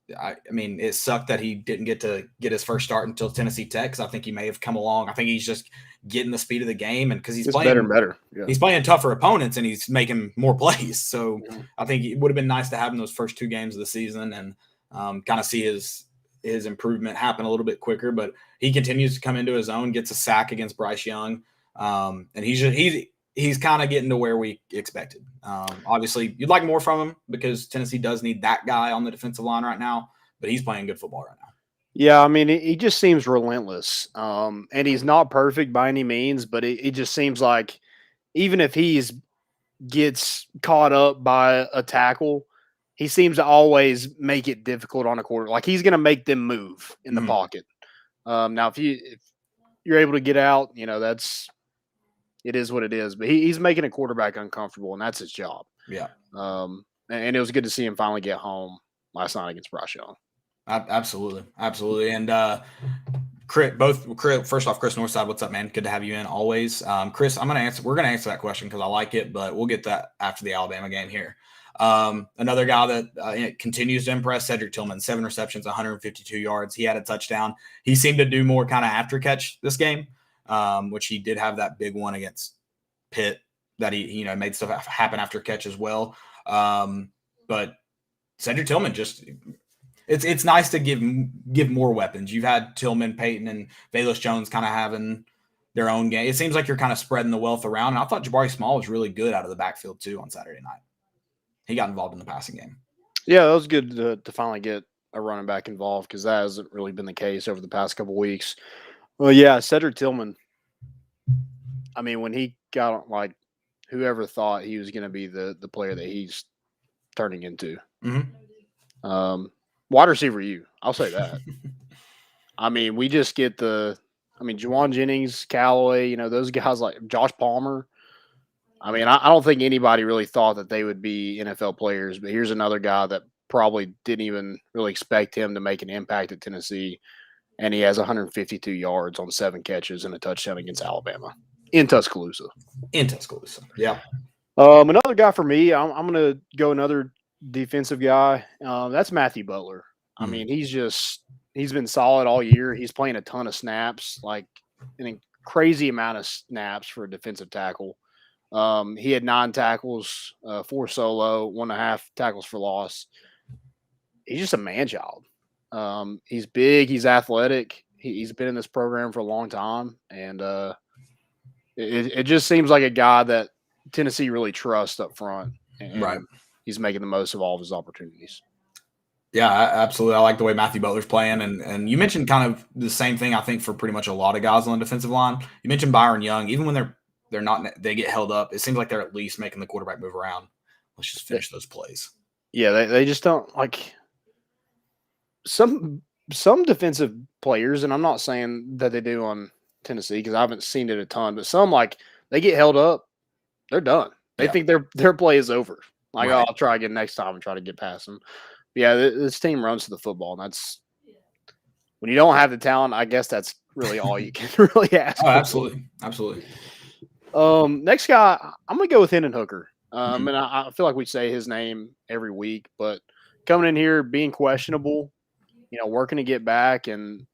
It sucked that he didn't get his first start until Tennessee Tech, because I think he may have come along. I think he's just getting the speed of the game, and because he's playing better and better. Yeah. He's playing tougher opponents, and he's making more plays. So I think it would have been nice to have him those first 2 games of the season and kind of see his improvement happen a little bit quicker. But he continues to come into his own, gets a sack against Bryce Young, and he's kind of getting to where we expected. Obviously, you'd like more from him because Tennessee does need that guy on the defensive line right now, but he's playing good football right now. Yeah, he just seems relentless. And he's not perfect by any means, but it just seems like even if gets caught up by a tackle, he seems to always make it difficult on a quarter. Like, he's going to make them move in the pocket. Now, if you're able to get out, it is what it is. But he's making a quarterback uncomfortable, and that's his job. Yeah. And it was good to see him finally get home last night against Bryce Young. Absolutely. And Chris, first off, Chris Northside, what's up, man? Good to have you in always. Chris, we're going to answer that question because I like it, but we'll get that after the Alabama game here. Another guy that continues to impress, Cedric Tillman, 7 receptions, 152 yards. He had a touchdown. He seemed to do more kind of after catch this game, which he did have that big one against Pitt that he made stuff happen after catch as well. But Cedric Tillman it's nice to give more weapons. You've had Tillman, Peyton, and Velus Jones kind of having their own game. It seems like you're kind of spreading the wealth around. And I thought Jabari Small was really good out of the backfield too on Saturday night. He got involved in the passing game. Yeah, that was good to finally get a running back involved, because that hasn't really been the case over the past couple of weeks. Well, yeah, Cedric Tillman. When he got, whoever thought he was going to be the player that he's turning into. Mm-hmm. Wide receiver, I'll say that. We just get Juwan Jennings, Callaway, those guys like Josh Palmer. I don't think anybody really thought that they would be NFL players, but here's another guy that probably didn't even really expect him to make an impact at Tennessee, and he has 152 yards on 7 catches and a touchdown against Alabama in Tuscaloosa. Yeah. Another guy for me, I'm going to go another defensive guy. That's Matthew Butler. He's been solid all year. He's playing a ton of snaps, like a crazy amount of snaps for a defensive tackle. He had 9 tackles, 4 solo, 1.5 tackles for loss. He's just a man-child. He's big. He's athletic. He's been in this program for a long time, and it just seems like a guy that Tennessee really trusts up front. And right. He's making the most of all of his opportunities. Yeah, absolutely. I like the way Matthew Butler's playing, and you mentioned kind of the same thing. I think for pretty much a lot of guys on the defensive line. You mentioned Byron Young. Even when they're not, they get held up. It seems like they're at least making the quarterback move around. Let's just finish those plays. Yeah, they just don't like some defensive players, and I'm not saying that they do on Tennessee because I haven't seen it a ton, but some like they get held up, they're done. They think their play is over. Like, right. oh, I'll try again next time and try to get past them. Yeah, this team runs to the football, and that's when you don't have the talent. I guess that's really all you can really ask. Oh, absolutely, absolutely. Next guy, I'm gonna go with Hendon Hooker. And I feel like we say his name every week, but coming in here being questionable, working to get back, and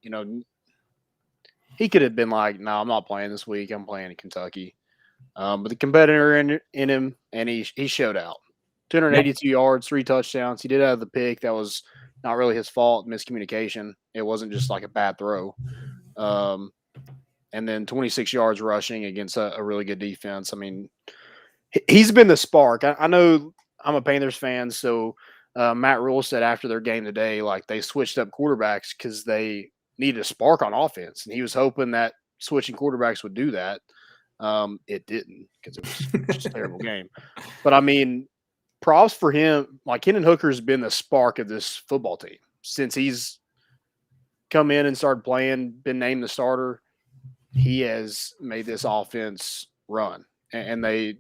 he could have been like, "No, I'm not playing this week. I'm playing in Kentucky." But the competitor in him, and he showed out. 282 yards, 3 touchdowns. He did have the pick. That was not really his fault, miscommunication. It wasn't just like a bad throw. And then 26 yards rushing against a really good defense. I mean, he's been the spark. I know I'm a Panthers fan, so Matt Rule said after their game today, like they switched up quarterbacks because they needed a spark on offense, and he was hoping that switching quarterbacks would do that. It didn't because it was just a terrible game. But I mean, props for him. Like Hendon Hooker's been the spark of this football team since he's come in and started playing, been named the starter. He has made this offense run, and they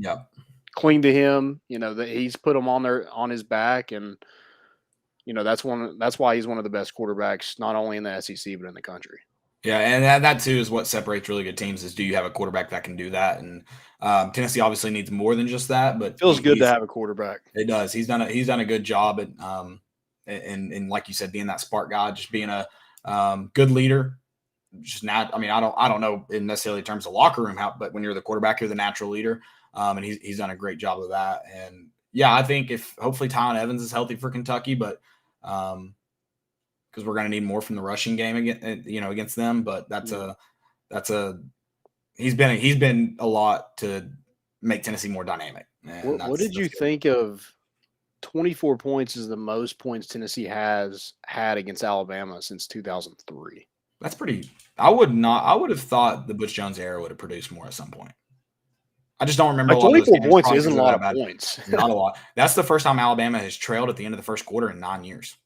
cling to him. That he's put them on his back, and that's why he's one of the best quarterbacks, not only in the SEC but in the country. Yeah, and that too is what separates really good teams is do you have a quarterback that can do that? And Tennessee obviously needs more than just that, but feels good to have a quarterback. It does. He's done a good job at and like you said, being that spark guy, just being a good leader. Just not. I mean, I don't know in necessarily terms of locker room how, but when you're the quarterback, you're the natural leader. And he's done a great job of that. And yeah, I think if hopefully Tylen Evans is healthy for Kentucky, but because we're going to need more from the rushing game against them. But he's been a lot to make Tennessee more dynamic. What did you think of 24 points is the most points Tennessee has had against Alabama since 2003? That's pretty. I would have thought the Butch Jones era would have produced more at some point. I just don't remember. 24 points isn't a lot of points. Not a lot. That's the first time Alabama has trailed at the end of the first quarter in 9 years.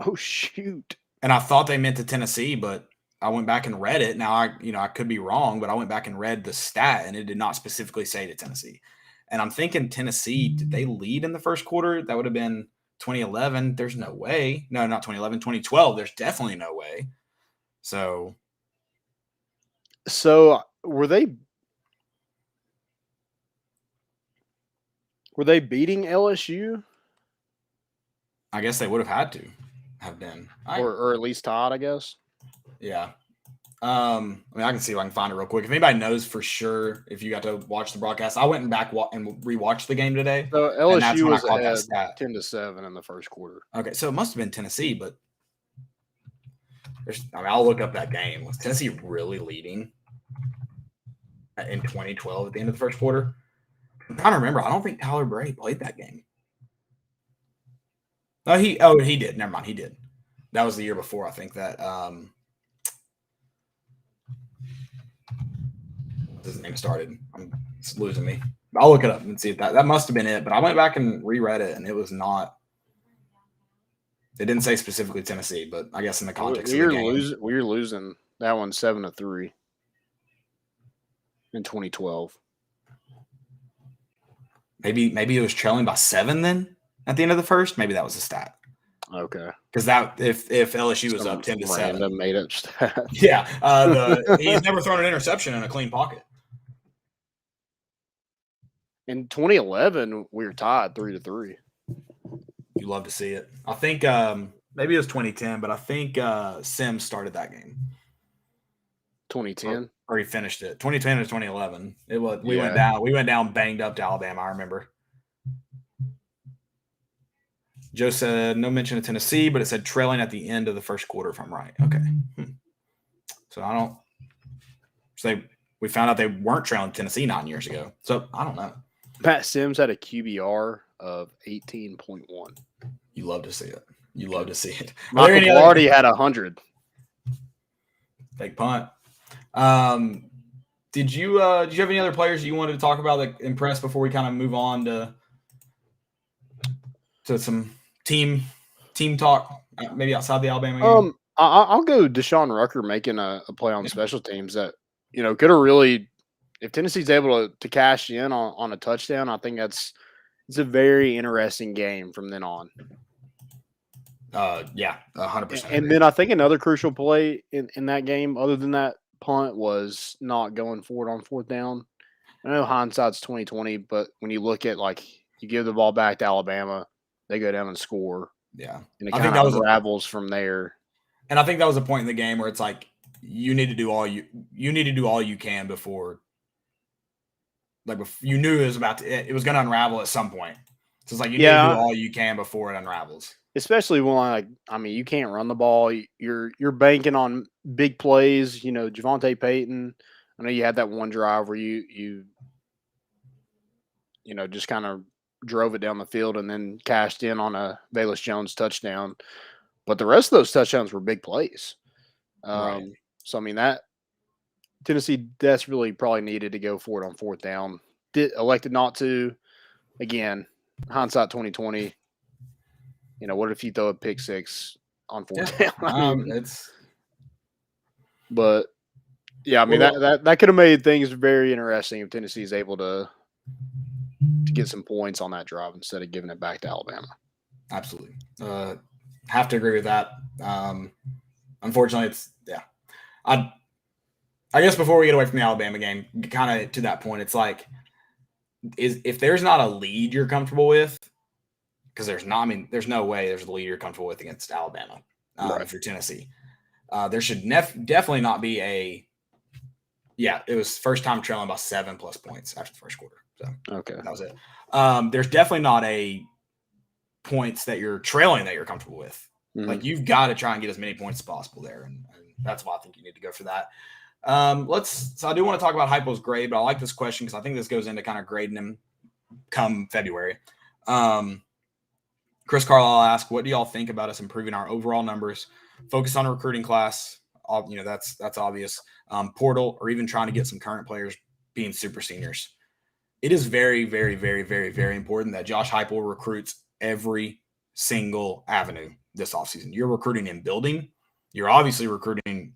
Oh, shoot. And I thought they meant to Tennessee, but I went back and read it. Now, I could be wrong, but I went back and read the stat, and it did not specifically say to Tennessee. And I'm thinking Tennessee, did they lead in the first quarter? That would have been 2011. There's no way. No, not 2011. 2012. There's definitely no way. So were they beating LSU? I guess they would have had to have been. Or at least tied, I guess. Yeah. I mean, I can see if I can find it real quick. If anybody knows for sure, if you got to watch the broadcast, I went back and rewatched the game today. So LSU was ahead 10-7 in the first quarter. Okay, so it must have been Tennessee, but I'll look up that game. Was Tennessee really leading in 2012 at the end of the first quarter? I'm trying to remember. I don't think Tyler Bray played that game. He did. Never mind, he did. That was the year before. I think that. His name started. It's losing me. I'll look it up and see if that must have been it. But I went back and reread it, and it was not. It didn't say specifically Tennessee, but I guess in the context of the game. We were losing that one 7-3 in 2012. Maybe it was trailing by 7 then at the end of the first. Maybe that was the stat. Okay. Because that if LSU was up 10-7, made up stat. Yeah, he's never thrown an interception in a clean pocket. In 2011, we were tied 3-3. You love to see it. I think maybe it was 2010, but I think Sims started that game. 2010, Or he finished it. 2010 to 2011. It was we Yeah. went down banged up to Alabama, I remember. Joe said no mention of Tennessee, but it said trailing at the end of the first quarter, if I'm right. Okay. So I don't say we found out they weren't trailing Tennessee 9 years ago. So I don't know. Pat Sims had a QBR of 18.1. You love to see it. You love to see it. Michael Velarde had 100. Big punt. Did you have any other players you wanted to talk about that impressed before we kind of move on to some team talk, maybe outside the Alabama game? I'll go Deshaun Rucker making a play on special teams that, could have really, if Tennessee's able to cash in on a touchdown, I think it's a very interesting game from then on. Yeah, 100%. And then I think another crucial play in that game, other than that punt, was not going for it on fourth down. I know hindsight's 2020, but when you look at you give the ball back to Alabama, they go down and score. Yeah, and it kind of unravels from there. And I think that was a point in the game where it's like you need to do all you can before. You knew it was going to unravel at some point. So it's like you need to do all you can before it unravels. Especially when you can't run the ball. You're banking on big plays. Javonte Payton. I know you had that one drive where you just kind of drove it down the field and then cashed in on a Velus Jones touchdown. But the rest of those touchdowns were big plays. Right. So that Tennessee desperately probably needed to go for it on fourth down. Elected not to. Again, hindsight 2020. What if you throw a pick six on fourth down? But yeah, that could have made things very interesting if Tennessee is able to get some points on that drive instead of giving it back to Alabama. Absolutely. Have to agree with that. Unfortunately, I guess before we get away from the Alabama game, kind of to that point, it's like, if there's not a lead you're comfortable with, because there's no way there's a lead you're comfortable with against Alabama if you're Tennessee. There should definitely not be it was first time trailing by 7+ points after the first quarter. So okay, that was it. There's definitely not a points that you're trailing that you're comfortable with. Mm-hmm. Like, you've got to try and get as many points as possible there. And that's why I think you need to go for that. So I do want to talk about Heupel's grade, but I like this question because I think this goes into kind of grading him come February. Chris Carlisle asked, what do y'all think about us improving our overall numbers? Focus on a recruiting class. That's obvious. Portal, or even trying to get some current players being super seniors. It is very, very, very, very, very important that Josh Heupel recruits every single avenue this offseason. You're recruiting in building. You're obviously recruiting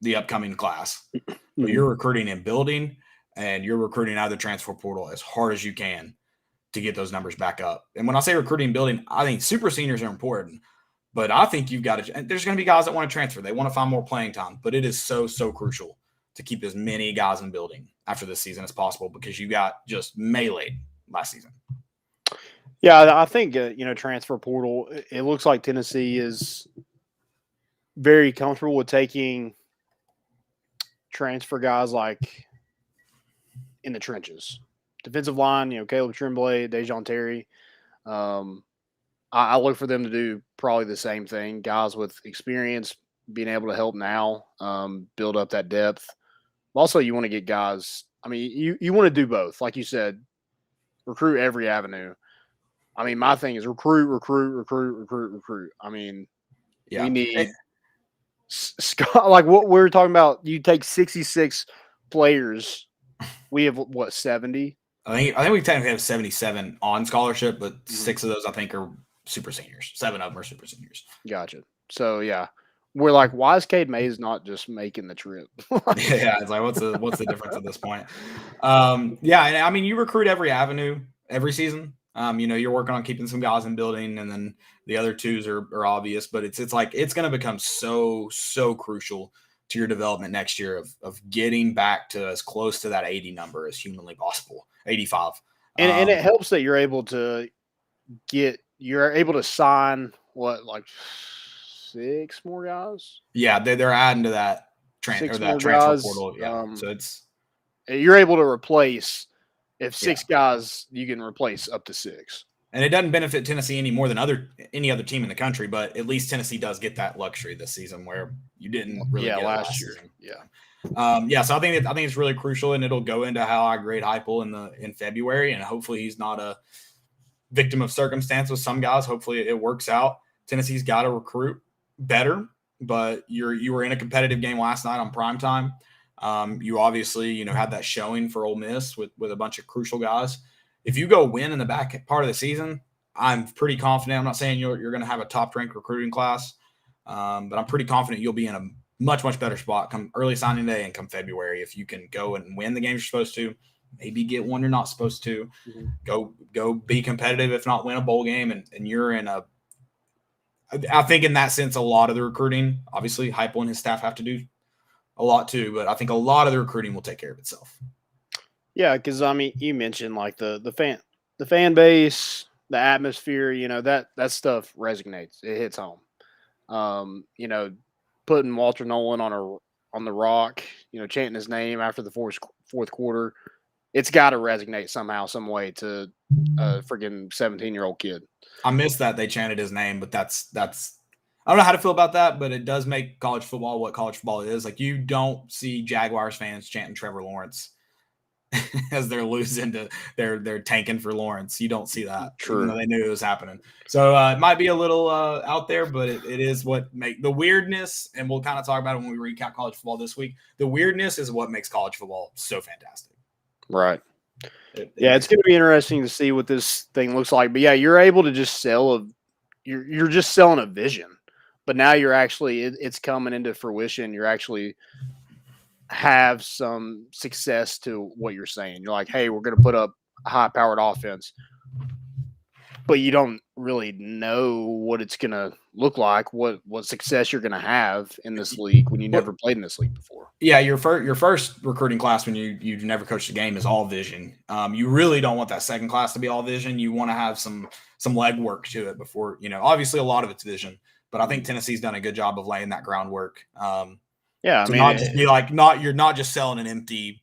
the upcoming class. But you're recruiting in building, and you're recruiting out of the transfer portal as hard as you can to get those numbers back up. And when I say recruiting building, I think super seniors are important. But I think you've got to – there's going to be guys that want to transfer. They want to find more playing time. But it is so, so crucial to keep as many guys in building after this season as possible, because you got just meleeed last season. Yeah, I think, transfer portal, it looks like Tennessee is very comfortable with taking transfer guys like in the trenches. Defensive line, Caleb Tremblay, Dejon Terry. I look for them to do probably the same thing. Guys with experience, being able to help now, build up that depth. Also, you want to get guys – you want to do both. Like you said, recruit every avenue. My thing is recruit. We need Scott. Like what we're talking about, you take 66 players. We have, 70? I think we technically have 77 on scholarship, but 6 of those I think are super seniors. 7 of them are super seniors. Gotcha. So yeah, we're like, why is Cade Mays not just making the trip? Yeah, it's like what's the difference at this point? You recruit every avenue every season. You're working on keeping some guys in building, and then the other twos are obvious, but it's like it's going to become so, so crucial to your development next year of getting back to as close to that 80 number as humanly possible, 85. And it helps that you're able to sign 6 more guys? Yeah, they're adding to that 6 or that more transfer guys. portal. Yeah, so you're able to replace if 6 guys you can replace up to 6. And it doesn't benefit Tennessee any more than any other team in the country, but at least Tennessee does get that luxury this season where you didn't really get last year. Season. Yeah. So I think it's really crucial, and it'll go into how I grade Heupel in February, and hopefully he's not a victim of circumstance with some guys. Hopefully it works out. Tennessee's got to recruit better, but you were in a competitive game last night on primetime. You obviously had that showing for Ole Miss with a bunch of crucial guys. If you go win in the back part of the season, I'm pretty confident. I'm not saying you're going to have a top-ranked recruiting class, but I'm pretty confident you'll be in a much, much better spot come early signing day and come February if you can go and win the games you're supposed to, maybe get one you're not supposed to, go be competitive, if not win a bowl game, and you're in a – I think in that sense a lot of the recruiting, obviously Heupel and his staff have to do a lot too, but I think a lot of the recruiting will take care of itself. Yeah, because you mentioned like the fan base, the atmosphere, that stuff resonates. It hits home. Putting Walter Nolan on the rock, chanting his name after the fourth quarter, it's got to resonate somehow, some way to a freaking 17-year-old kid. I miss that they chanted his name, but that's I don't know how to feel about that, but it does make college football what college football is. Like, you don't see Jaguars fans chanting Trevor Lawrence as they're losing to they're tanking for Lawrence. You don't see that. True. Even though they knew it was happening. So it might be a little out there, but it is what make the weirdness, and we'll kind of talk about it when we recap college football this week. The weirdness is what makes college football so fantastic. Right. It's going to be interesting to see what this thing looks like. But you're able to just you're just selling a vision. But now you're actually it's coming into fruition. You're actually have some success to what you're saying. You're like, hey, we're going to put up a high-powered offense, but you don't really know what it's going to look like, what success you're going to have in this league when you never played in this league before. Yeah, your first recruiting class when you've never coached a game is all vision. You really don't want that second class to be all vision. You want to have some legwork to it before, obviously a lot of it's vision, but I think Tennessee's done a good job of laying that groundwork. Not just be like, you're not just selling an empty,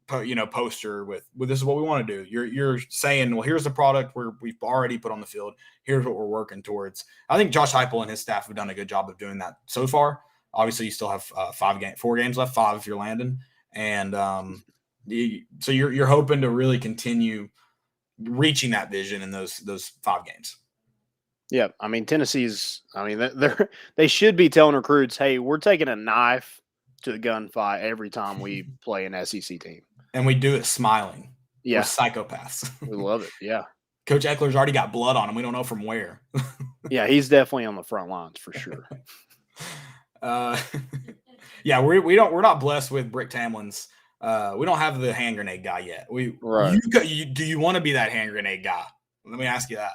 poster with this is what we want to do. You're saying, well, here's the product we've already put on the field. Here's what we're working towards. I think Josh Heupel and his staff have done a good job of doing that so far. Obviously, you still have 4 games left, 5 if you're Landon, and so you're hoping to really continue reaching that vision in those 5 games. Yeah, Tennessee's. They should be telling recruits, "Hey, we're taking a knife to the gunfight every time we play an SEC team, and we do it smiling. Yeah, we're psychopaths. We love it. Yeah, Coach Eckler's already got blood on him. We don't know from where. Yeah, he's definitely on the front lines for sure. We're not blessed with Brick Tamlin's. We don't have the hand grenade guy yet. Do you want to be that hand grenade guy? Let me ask you that.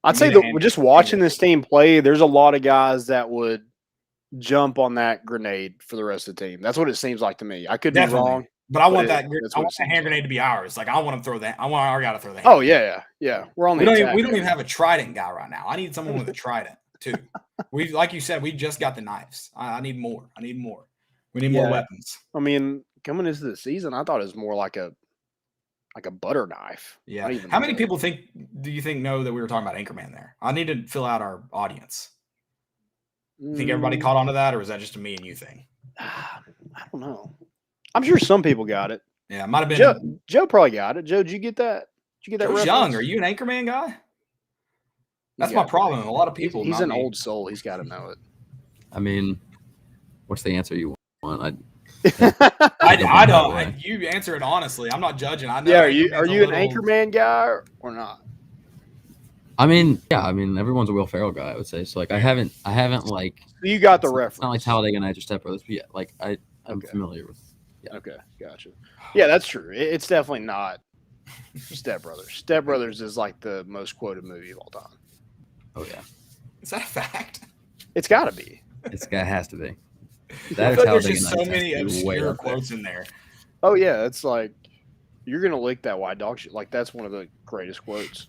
I'd say just watching this team play, there's a lot of guys that would jump on that grenade for the rest of the team. That's what it seems like to me. I could be wrong, but I want that. I want the hand grenade to be ours. Like, I want to throw that. I want our guy to throw that. Oh yeah. We're on the. We don't even have a trident guy right now. I need someone with a trident too. Like you said, we just got the knives. I need more. We need more weapons. Coming into the season, I thought it was more like a butter knife. Yeah. How many people do you think know that we were talking about Anchorman there? I need to fill out our audience. You think everybody caught on to that, or is that just a me and you thing? I don't know. I'm sure some people got it. Yeah, it might have been. Joe probably got it. Joe, did you get that? Joe's reference? Young. Are you an Anchorman guy? That's my problem. A lot of people. He's an old soul. He's got to know it. What's the answer you want? I don't. You answer it honestly. I'm not judging. I know. Yeah, are you an Anchorman guy or not? Everyone's a Will Ferrell guy, I would say. So I haven't like. You got the reference. It's not like Talladega Nights or Step Brothers, but yeah, I'm familiar with. Yeah. Okay, gotcha. Yeah, that's true. It's definitely not Step Brothers. Step Brothers is like the most quoted movie of all time. Oh yeah, is that a fact? It's got to be. It has to be. There's just so many obscure quotes in there. Oh yeah, it's like you're gonna lick that white dog shit. Like, that's one of the greatest quotes.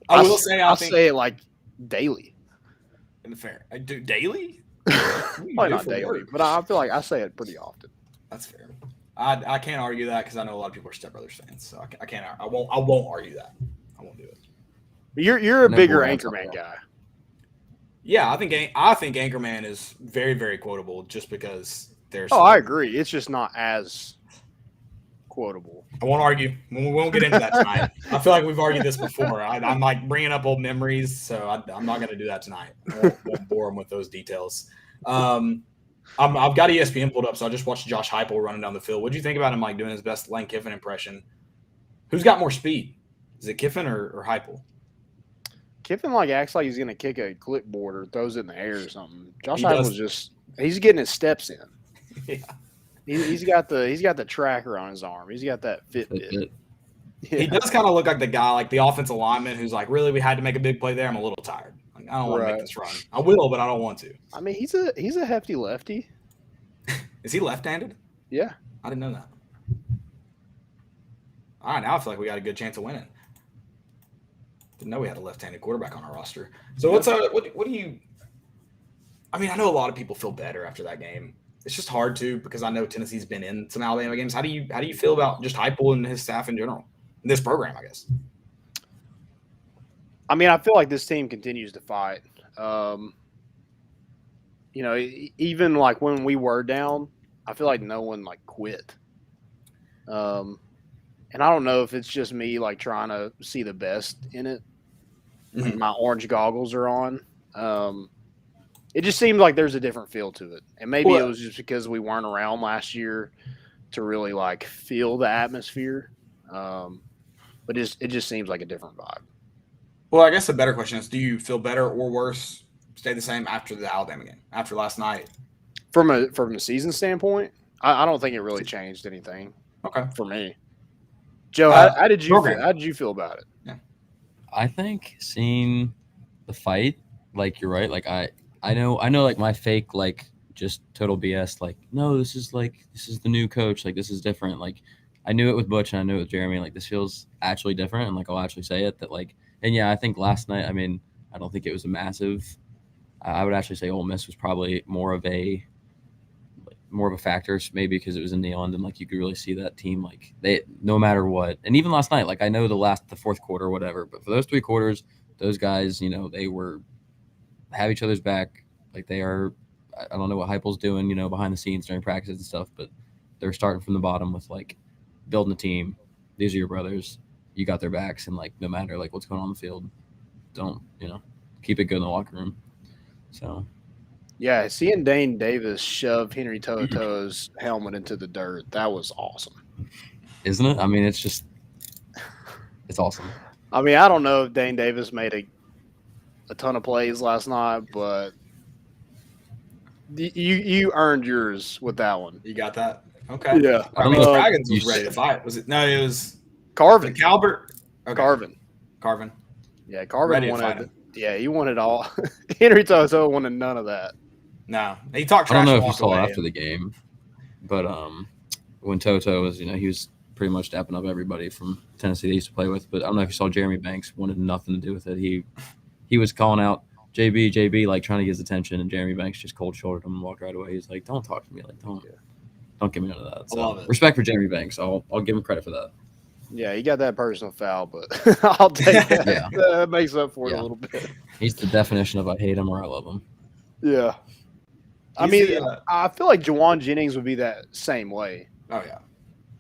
I will say, I'll say it like daily. Fair. I do daily? Probably not daily, but I feel like I say it pretty often. That's fair. I can't argue that because I know a lot of people are Step Brothers fans, so I can't. I won't argue that. I won't do it. You're a bigger Anchorman guy. Yeah, I think Anchorman is very, very quotable just because there's. Oh, I agree. It's just not as quotable. I won't argue. We won't get into that tonight. I feel like we've argued this before. I'm like bringing up old memories, so I'm not going to do that tonight. I won't bore them with those details. I've got ESPN pulled up, so I just watched Josh Heupel running down the field. What do you think about him like doing his best Lane Kiffin impression? Who's got more speed? Is it Kiffin or Heupel? Kiffin acts like he's going to kick a clipboard or throws it in the air or something. Josh Heupel's he's getting his steps in. Yeah. He's got the tracker on his arm. He's got that Fitbit. Yeah. He does kind of look like the guy, like the offensive lineman who's like, really, we had to make a big play there. I'm a little tired. Like, I don't want to make this run. I will, but I don't want to. I mean, he's a hefty lefty. Is he left-handed? Yeah. I didn't know that. All right, now I feel like we got a good chance of winning. Didn't know we had a left-handed quarterback on our roster. So what do you – I mean, I know a lot of people feel better after that game. It's just hard to because I know Tennessee's been in some Alabama games. How do you feel about just Heupel and his staff in general? This program, I guess. I mean, I feel like this team continues to fight. Even like when we were down, I feel like no one quit. And I don't know if it's just me trying to see the best in it. Mm-hmm. My orange goggles are on. It just seems like there's a different feel to it. And maybe it was just because we weren't around last year to really feel the atmosphere. But it just seems like a different vibe. Well, I guess the better question is, do you feel better or worse, stay the same after the Alabama game, after last night? From a season standpoint, I don't think it really changed anything. Okay. For me. Joe, how did you feel about it? Yeah. I think seeing the fight, you're right. I know my fake just total BS. No, this is the new coach. This is different. I knew it with Butch and I knew it with Jeremy. This feels actually different, and I'll actually say it that and yeah, I think last night. I mean, I don't think it was a massive. I would actually say Ole Miss was probably more of a factor, maybe because it was in Neyland and you could really see that team they no matter what. And even last night, I know the fourth quarter or whatever, but for those 3 quarters, those guys, they have each other's back. They are. I don't know what Heupel's doing, behind the scenes during practices and stuff, but they're starting from the bottom with building a team. These are your brothers. You got their backs, and no matter what's going on the field, don't keep it good in the locker room. So. Yeah, seeing Dane Davis shove Henry To'oTo'o's helmet into the dirt, that was awesome. Isn't it? I mean, it's awesome. I mean, I don't know if Dane Davis made a ton of plays last night, but you earned yours with that one. You got that? Okay. Yeah. I mean, Dragons was ready to fight. Was it? No, it was Carvin. Calvert. Okay. Carvin. Yeah, Carvin wanted. Yeah, he wanted all. Henry To'oTo'o wanted none of that. No, he talked trash. I don't know if you saw after the game, but when To'oTo'o was, he was pretty much dapping up everybody from Tennessee they used to play with. But I don't know if you saw Jeremy Banks wanted nothing to do with it. He was calling out JB, trying to get his attention, and Jeremy Banks just cold shouldered him and walked right away. He's like, "Don't talk to me, don't give me none of that." So, I love it. Respect for Jeremy Banks. I'll give him credit for that. Yeah, he got that personal foul, but I'll take that. Yeah. That makes up for it a little bit. He's the definition of I hate him or I love him. Yeah. I feel like Jawan Jennings would be that same way. Oh, yeah.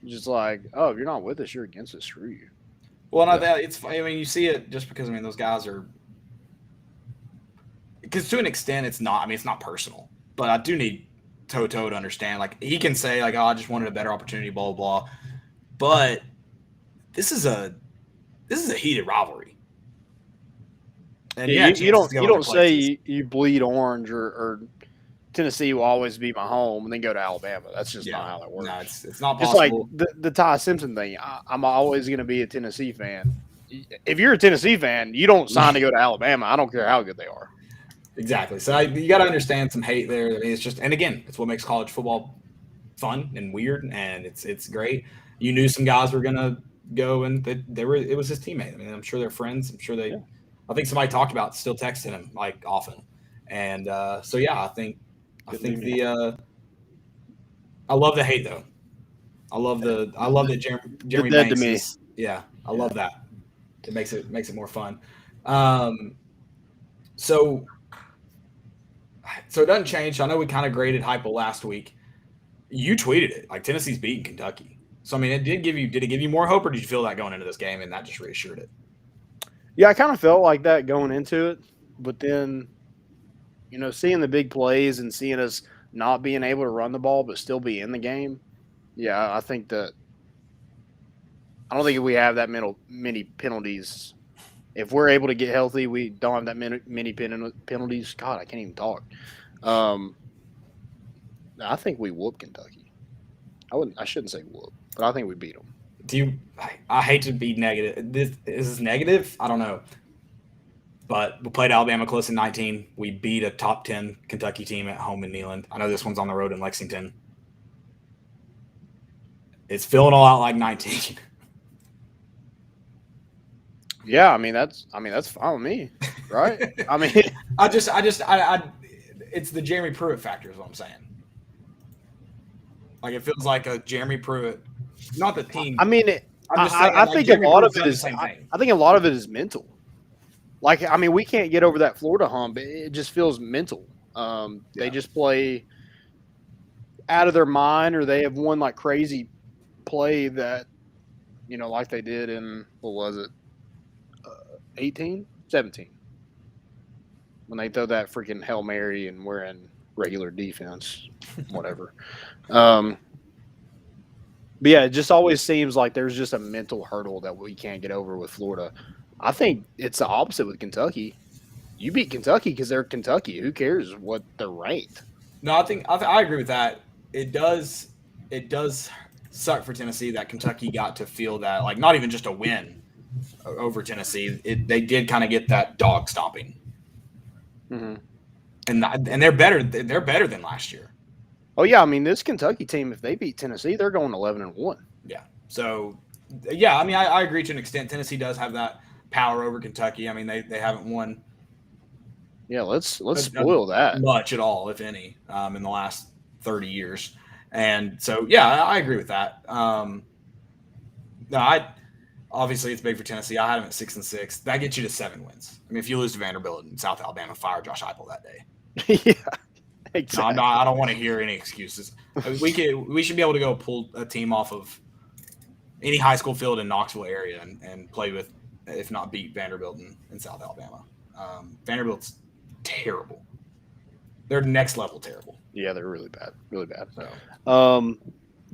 Just if you're not with us, you're against us. Screw you. Well, not that. It's funny. I mean, you see it just because, those guys are – because to an extent, it's not – it's not personal. But I do need To'oTo'o to understand. He can say, oh, I just wanted a better opportunity, blah, blah, blah. But – This is a heated rivalry, and you don't say you bleed orange or Tennessee will always be my home and then go to Alabama. That's just not how that works. No, it's not possible. Just like the Ty Simpson thing. I'm always going to be a Tennessee fan. If you're a Tennessee fan, you don't sign to go to Alabama. I don't care how good they are. Exactly. So you got to understand some hate there. I mean, it's just, and again, it's what makes college football fun and weird, and it's great. You knew some guys were going to go, and it was his teammate. I mean, I'm sure they're friends. I'm sure I think somebody talked about still texting him often, And so yeah, I think the I love the hate though. I love that Jeremy Banks is, I love that. It makes it more fun. So it doesn't change. I know we kind of graded Heupel last week. You tweeted it like Tennessee's beating Kentucky. So I mean, did it give you more hope, or did you feel that going into this game and that just reassured it? Yeah, I kind of felt like that going into it, but then, seeing the big plays and seeing us not being able to run the ball but still be in the game, I think that I don't think if we have that many penalties. If we're able to get healthy, we don't have that many penalties. God, I can't even talk. I think we whoop Kentucky. I shouldn't say whoop, but I think we beat them. I hate to be negative. This is negative. I don't know. But we played Alabama close in 19. We beat a top 10 Kentucky team at home in Neyland. I know this one's on the road in Lexington. It's filling all out like 19. Yeah, I mean that's fine with me, right? I mean, it's the Jeremy Pruitt factor is what I'm saying. Like it feels like a Jeremy Pruitt, not the team. I mean, I think a lot of it is. I think a lot of it is mental. Like, I mean, we can't get over that Florida hump. It just feels mental. They just play out of their mind, or they have one like crazy play that, like they did in, what was it, 18, 17, when they throw that freaking Hail Mary and we're in regular defense, whatever. But yeah, it just always seems like there's just a mental hurdle that we can't get over with Florida. I think it's the opposite with Kentucky. You beat Kentucky because they're Kentucky. Who cares what they're ranked? No, I agree with that. It does suck for Tennessee that Kentucky got to feel that, like, not even just a win over Tennessee. They did kind of get that dog stomping. Mm-hmm. And they're better. They're better than last year. Oh yeah, I mean this Kentucky team, if they beat Tennessee, they're going 11-1. Yeah. So yeah, I mean I agree to an extent. Tennessee does have that power over Kentucky. I mean they haven't won. Yeah, let's spoil that much at all, if any, in the last 30 years. And so yeah, I agree with that. Obviously it's big for Tennessee. I had them at 6-6. That gets you to 7 wins. I mean, if you lose to Vanderbilt and South Alabama, fire Josh Heupel that day. Yeah, exactly. No, I don't want to hear any excuses. We should be able to go pull a team off of any high school field in Knoxville area and play with, if not beat Vanderbilt and South Alabama. Vanderbilt's terrible. They're next level terrible. Yeah, they're really bad, really bad. So.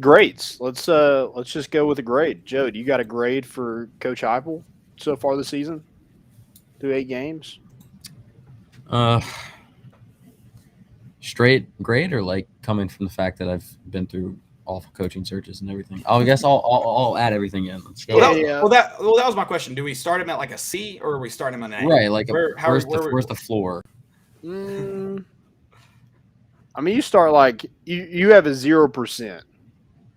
Grades. Let's just go with a grade. Joe, do you got a grade for Coach Heupel so far this season through 8 games? Straight grade, or like coming from the fact that I've been through awful coaching searches and everything. I guess I'll add everything in. Well, that was my question. Do we start him at like a C, or are we starting him at an A? Right, like where's the floor? I mean, you start like you have a 0%.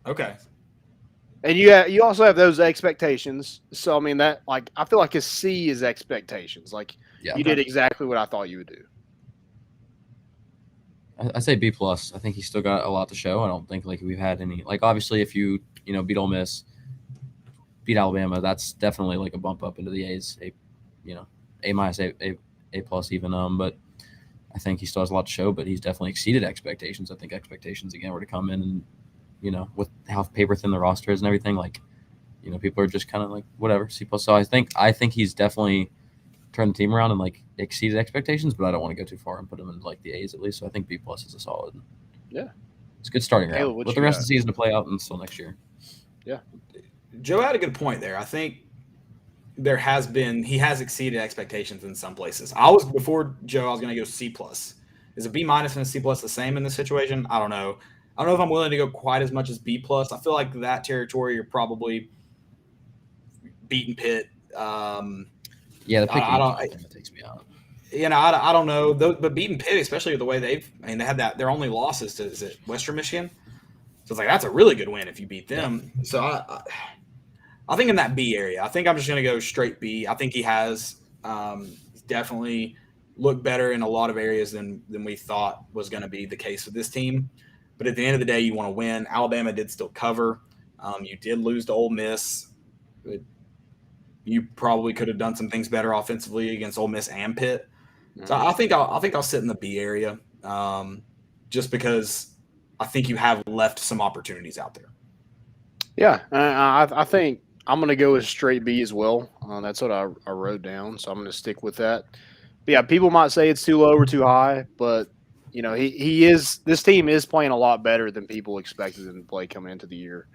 Okay. And you also have those expectations. So I mean that, like, I feel like a C is expectations. Like you did exactly what I thought you would do. I say B+. I think he's still got a lot to show. I don't think like we've had any, like, obviously if you beat Ole Miss, beat Alabama, that's definitely like a bump up into the A's, A-, A+ even. But I think he still has a lot to show, but he's definitely exceeded expectations. I think expectations again were to come in and, with how paper thin the roster is and everything, like, people are just kind of like whatever, C+. So I think he's definitely turned the team around and like exceeded expectations, but I don't want to go too far and put him in like the A's at least. So I think B+ is a solid. Yeah, it's a good starting round. With the rest of the season to play out until next year. Yeah, Joe had a good point there. I think he has exceeded expectations in some places. Before Joe, I was going to go C+. Is a B- and a C+ the same in this situation? I don't know. I don't know if I'm willing to go quite as much as B+. I feel like that territory you're probably beating Pitt. Yeah, the Pitt game takes me out. I don't know. But beating Pitt, especially with the way they had that, their only losses to, is it Western Michigan? So it's like that's a really good win if you beat them. Yeah. So I think in that B area, I think I'm just going to go straight B. I think he has definitely look better in a lot of areas than we thought was going to be the case with this team. But at the end of the day, you want to win. Alabama did still cover. You did lose to Ole Miss. You probably could have done some things better offensively against Ole Miss and Pitt. So I think I'll sit in the B area, just because I think you have left some opportunities out there. Yeah, I think I'm going to go with straight B as well. That's what I wrote down, so I'm going to stick with that. But yeah, people might say it's too low or too high, but this team is playing a lot better than people expected them to play coming into the year.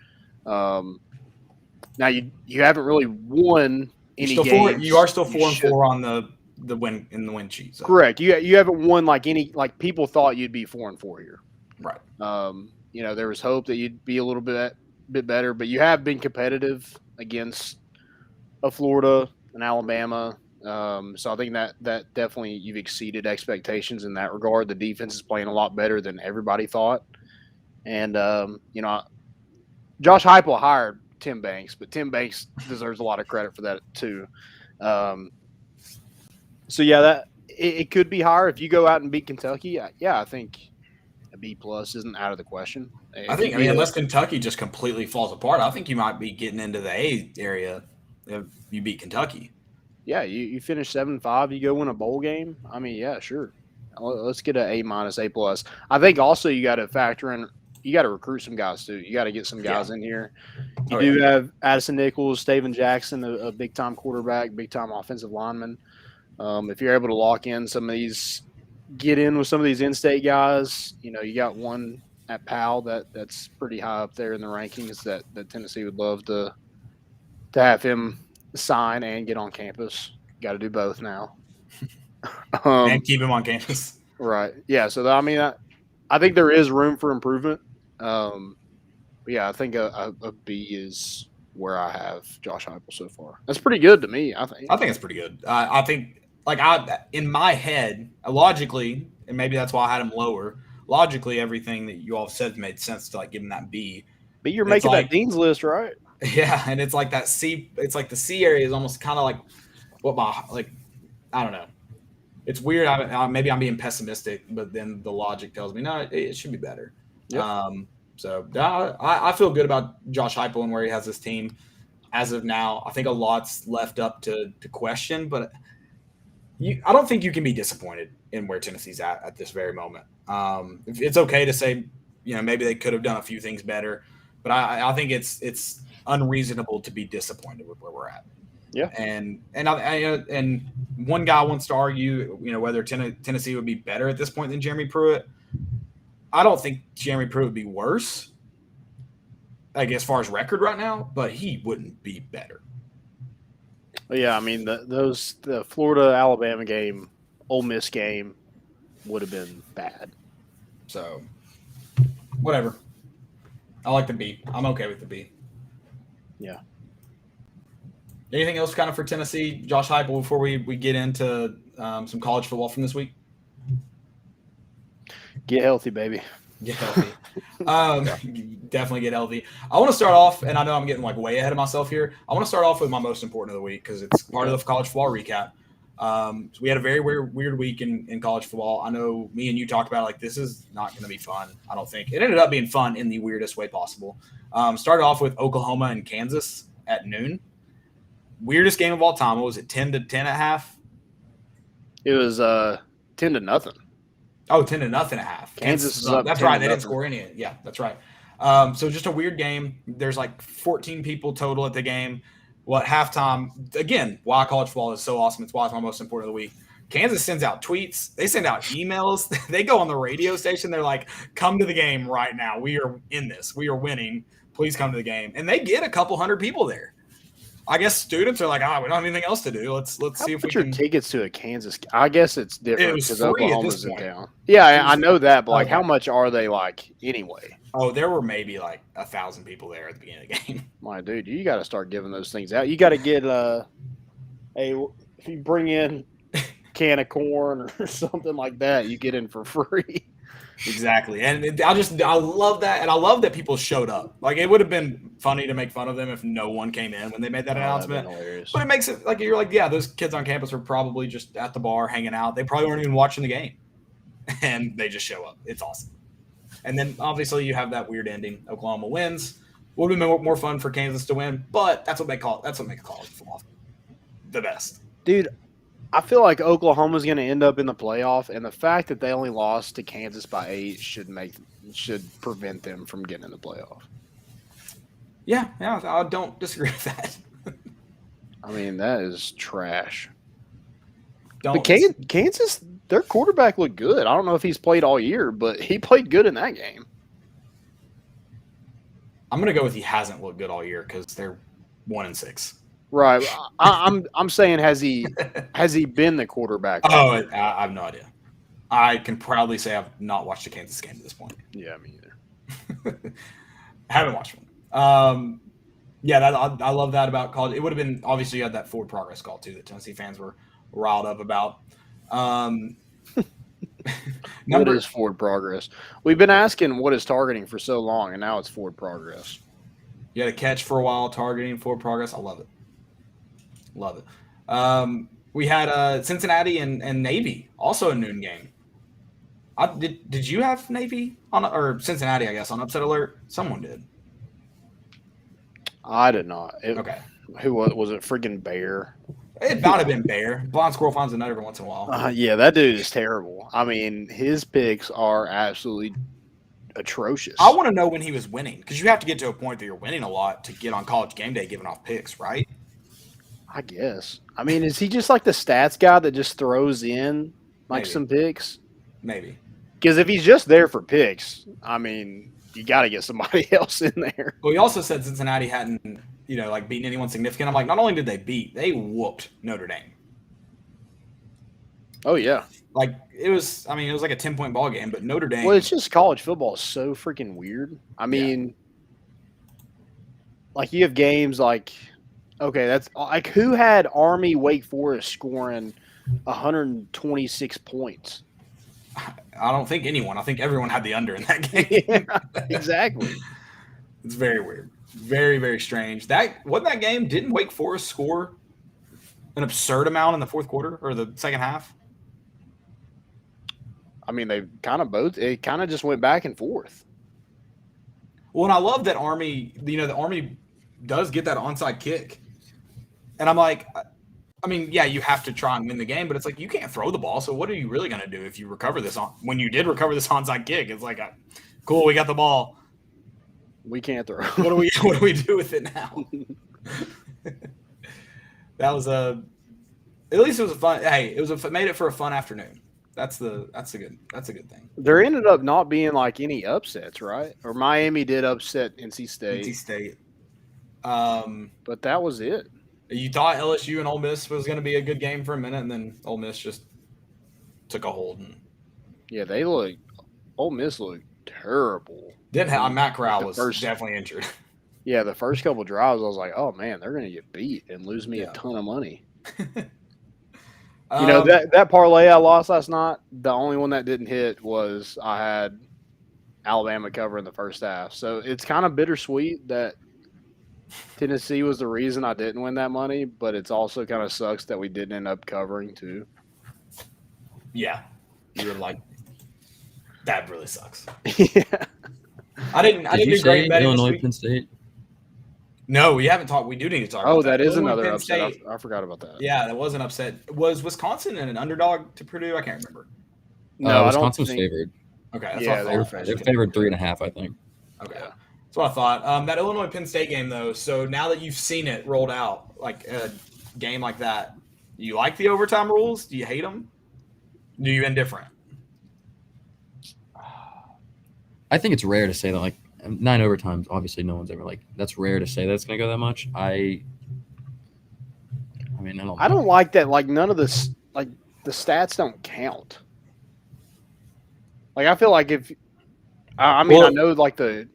Now you haven't really won any games. You are still 4-4 on the win in the win sheet. So. Correct. You haven't won like people thought you'd be 4-4 here. Right. There was hope that you'd be a little bit better, but you have been competitive against a Florida and Alabama. So I think that definitely you've exceeded expectations in that regard. The defense is playing a lot better than everybody thought. And, Josh Heupel hired Tim Banks, but Tim Banks deserves a lot of credit for that too. So yeah, that it could be higher if you go out and beat Kentucky. Yeah, I think a B+ isn't out of the question. Unless Kentucky just completely falls apart, I think you might be getting into the A area if you beat Kentucky. Yeah, you finish 7-5, you go win a bowl game. I mean, yeah, sure. Let's get an A-, A+. I think also you got to factor in, you got to recruit some guys too. You got to get some guys in here. You have Addison Nichols, Steven Jackson, a big-time quarterback, big-time offensive lineman. If you're able to lock in some of these, get in with some of these in-state guys, you got one at Powell that's pretty high up there in the rankings that Tennessee would love to have him sign and get on campus. Got to do both now. And keep him on campus. Right. Yeah. So, I think there is room for improvement. But yeah, I think a B is where I have Josh Heupel so far. That's pretty good to me, I think. I think it's pretty good. I think, in my head, logically, and maybe that's why I had him lower, logically, everything that you all said made sense to, give him that B. But you're making that Dean's List, right? Yeah, and it's like that C. It's like the C area is almost kind of like what I don't know. It's weird. Maybe I'm being pessimistic, but then the logic tells me no, it should be better. Yep. I feel good about Josh Heupel and where he has this team as of now. I think a lot's left up to question, but I don't think you can be disappointed in where Tennessee's at this very moment. It's okay to say, maybe they could have done a few things better, but I think it's unreasonable to be disappointed with where we're at. Yeah. And one guy wants to argue, whether Tennessee would be better at this point than Jeremy Pruitt. I don't think Jeremy Pruitt would be worse, as far as record right now, but he wouldn't be better. Yeah, the Florida Alabama game, Ole Miss game would have been bad. So, whatever. I like the B. I'm okay with the B. Yeah. Anything else kind of for Tennessee, Josh Heupel, before we get into some college football from this week? Get healthy, baby. Get healthy. Definitely get healthy. I want to start off, and I know I'm getting way ahead of myself here. I want to start off with my most important of the week because it's part of the college football recap. So we had a very weird week in college football. I know me and you talked about this is not going to be fun. I don't think it ended up being fun in the weirdest way possible. Started off with Oklahoma and Kansas at noon. Weirdest game of all time. What was it? 10-10 at half. It was 10-0. Oh, 10-0 at half. Kansas is up. That's right. They didn't score any. Yeah, that's right. So just a weird game. There's 14 people total at the game. Well, at halftime, again, why college football is so awesome. It's why it's my most important of the week. Kansas sends out tweets. They send out emails. They go on the radio station. They're like, come to the game right now. We are in this. We are winning. Please come to the game. And they get a couple hundred people there. I guess students are like, we don't have anything else to do. Let's see if we can. Tickets to a Kansas. I guess it's different because Oklahoma's in town. Yeah, I know that, but how much are they anyway? Oh, there were maybe 1,000 people there at the beginning of the game. My dude, you got to start giving those things out. You got to get if you bring in a can of corn or something like that, you get in for free. Exactly. And I love that. And I love that people showed up. Like, it would have been funny to make fun of them if no one came in when they made that announcement. But it makes it like, you're like, yeah, those kids on campus were probably just at the bar hanging out. They probably weren't even watching the game. And they just show up. It's awesome. And then obviously you have that weird ending. Oklahoma wins. Would have been more fun for Kansas to win, but that's what makes college football the best. Dude, I feel like Oklahoma's going to end up in the playoff, and the fact that they only lost to Kansas by 8 should prevent them from getting in the playoff. Yeah, I don't disagree with that. I mean, that is trash. But Kansas, their quarterback looked good. I don't know if he's played all year, but he played good in that game. I'm going to go with he hasn't looked good all year because they're 1-6. Right. I'm saying has he been the quarterback? Oh, I have no idea. I can proudly say I've not watched a Kansas game at this point. Yeah, me either. I haven't watched one. Yeah, I love that about college. It would have been, obviously you had that forward progress call too that Tennessee fans were riled up about. What is forward progress? We've been asking what is targeting for so long, and now it's forward progress. You had a catch for a while, targeting forward progress. I love it. Love it. We had Cincinnati and Navy, also a noon game. Did you have Navy or Cincinnati, I guess, on upset alert? Someone did. I did not. Okay. Who was it? Freaking Bear. It might have been Bear. Blind squirrel finds a nut every once in a while. Yeah, that dude is terrible. I mean, his picks are absolutely atrocious. I want to know when he was winning, because you have to get to a point that you're winning a lot to get on College Game Day giving off picks, right? I guess. I mean, is he just like the stats guy that just throws in like Maybe. some picks? Maybe. Because if he's just there for picks, I mean, you got to get somebody else in there. Well, he also said Cincinnati hadn't, beaten anyone significant. I'm like, not only did they beat, they whooped Notre Dame. Oh, yeah. Like, it was like a 10-point ball game, but Notre Dame. Well, it's just college football is so freaking weird. I mean, like you have games like, okay, that's like who had Army Wake Forest scoring 126 points? I don't think anyone. I think everyone had the under in that game. Yeah, exactly. It's very weird. Very, very strange. Wasn't that game? Didn't Wake Forest score an absurd amount in the fourth quarter or the second half? I mean, it kind of just went back and forth. Well, and I love that Army, the Army does get that onside kick. And I'm like, I mean, yeah, you have to try and win the game, but it's like you can't throw the ball. So what are you really going to do if you recover this when you did recover this onside kick? It's like, cool, we got the ball. We can't throw. What do we do with it now? That was at least it was a fun. Hey, it made it for a fun afternoon. That's a good thing. There ended up not being like any upsets, right? Or Miami did upset NC State. But that was it. You thought LSU and Ole Miss was going to be a good game for a minute, and then Ole Miss just took a hold. Yeah, Ole Miss looked terrible. Matt Corral was definitely injured. Yeah, the first couple drives, I was like, oh, man, they're going to get beat and lose me a ton of money. That parlay I lost last night, the only one that didn't hit was I had Alabama cover in the first half. So it's kind of bittersweet that Tennessee was the reason I didn't win that money, but it's also kind of sucks that we didn't end up covering too. Yeah. You were like, that really sucks. Yeah. I didn't do great betting Illinois, this week. Penn State? No, we haven't talked. We do need to talk about that is Illinois, another Penn upset. State. I forgot about that. Yeah, that was an upset. Was Wisconsin an underdog to Purdue? I can't remember. No, Wisconsin was favored. Okay, that's Yeah, what I thought. They're favored 3.5, I think. Okay, that's what I thought. That Illinois Penn State game, though. So now that you've seen it rolled out, like a game like that, do you like the overtime rules? Do you hate them? Do you indifferent? I think it's rare to say that, like, 9 overtimes, obviously no one's ever, like, that's rare to say that it's going to go that much. I don't like that. Like, none of this, like, the stats don't count. Like, I feel like I know, like, the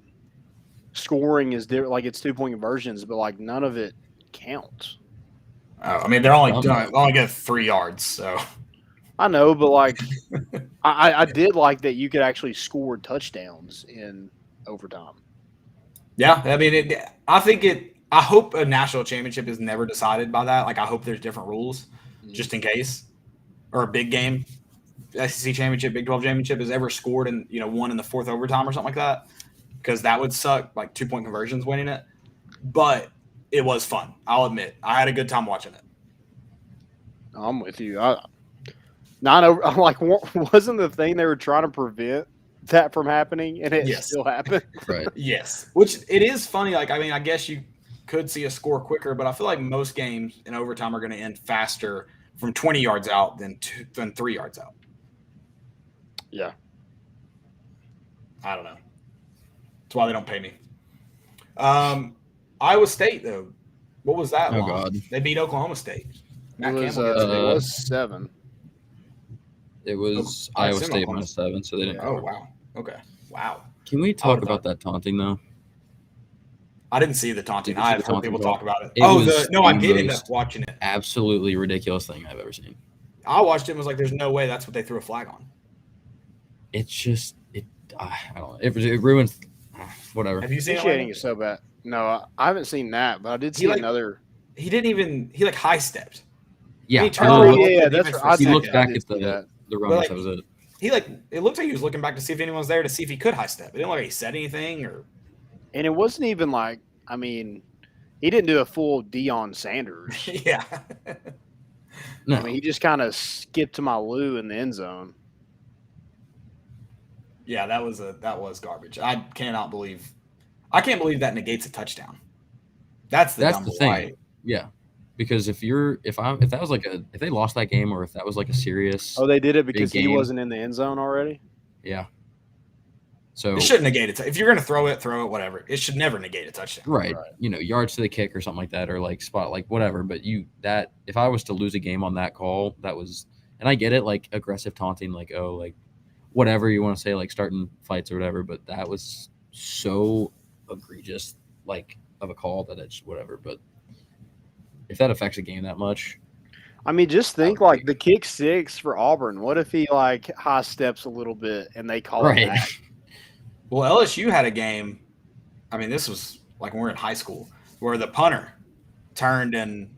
scoring is different, like, it's 2-point conversions, but, like, none of it counts. Oh, I mean, they're only get 3 yards, so. I know, but like, I did like that you could actually score touchdowns in overtime. Yeah, I mean, I hope a national championship is never decided by that. Like, I hope there's different rules, just in case, or a big game, SEC championship, Big 12 championship is ever scored and won in the fourth overtime or something like that, because that would suck. Like 2-point conversions winning it, but it was fun. I'll admit, I had a good time watching it. I'm with you. I'm like, wasn't the thing they were trying to prevent that from happening, and it still happened? Right. Yes, which it is funny. Like, I mean, I guess you could see a score quicker, but I feel like most games in overtime are going to end faster from 20 yards out than 3 yards out. Yeah. I don't know. That's why they don't pay me. Iowa State, though. What was that? Oh, God. They beat Oklahoma State. It was 7. It was Iowa State -7, so they didn't. Oh, wow. Okay. Wow. Can we talk about that taunting, though? I didn't see the taunting. I had heard people talk about it. I did end up watching it. Absolutely ridiculous thing I've ever seen. I watched it and was like, there's no way that's what they threw a flag on. It's just I don't know. It ruins whatever. Have you seen Officiating is so bad. No, I haven't seen that, but I did see another. He didn't even. He high stepped. Yeah. That's right. He looked back at the runners. That was it. It looked like he was looking back to see if anyone was there to see if he could high step. It didn't look like he said anything or. And it wasn't even like, I mean, he didn't do a full Deion Sanders. Yeah. No. I mean, he just kind of skipped to my Lou in the end zone. Yeah, that was garbage. I can't believe that negates a touchdown. That's the thing. Right. Yeah. Because if that was if they lost that game, or if that was like a serious they did it because he wasn't in the end zone already? Yeah. So it shouldn't negate it. If you're going to throw it, whatever. It should never negate a touchdown. Right. Yards to the kick or something like that, or like spot, like whatever. But if I was to lose a game on that call, that was, and I get it, like aggressive taunting, like, oh, like whatever you want to say, like starting fights or whatever. But that was so egregious, like of a call that it's whatever. But if that affects a game that much, I mean, just think like the kick 6 for Auburn. What if he like high steps a little bit and they call it back? Well, LSU had a game. I mean, this was like when we were in high school, where the punter turned and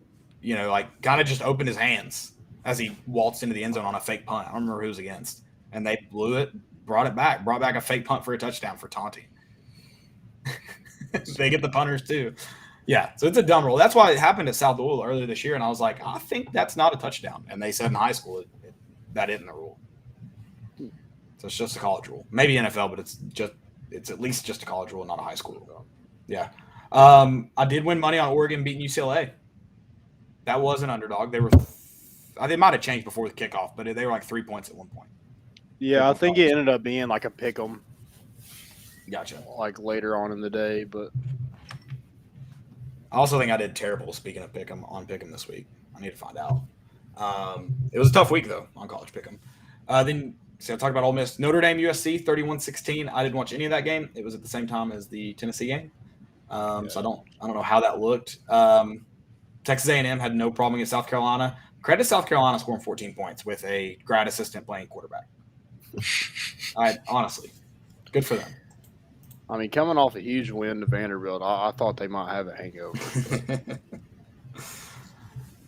like kind of just opened his hands as he waltzed into the end zone on a fake punt. I don't remember who it was against, and they blew it, brought back a fake punt for a touchdown for taunting. They get the punters too. Yeah, so it's a dumb rule. That's why it happened at South Louisville earlier this year, and I was like, I think that's not a touchdown. And they said in high school that isn't a rule. So it's just a college rule. Maybe NFL, but it's at least just a college rule, not a high school rule. Yeah. I did win money on Oregon beating UCLA. That was an underdog. They might have changed before the kickoff, but they were like 3 points at one point. Yeah, I think it ended up being like a pick 'em. Gotcha. Like later on in the day, but I also think I did terrible. Speaking of pick 'em this week, I need to find out. It was a tough week though on college pick 'em. Then I talked about Ole Miss, Notre Dame, USC, 31-16. I didn't watch any of that game. It was at the same time as the Tennessee game, so I don't know how that looked. Texas A&M had no problem against South Carolina. Credit South Carolina scoring 14 points with a grad assistant playing quarterback. Honestly, good for them. I mean, coming off a huge win to Vanderbilt, I thought they might have a hangover.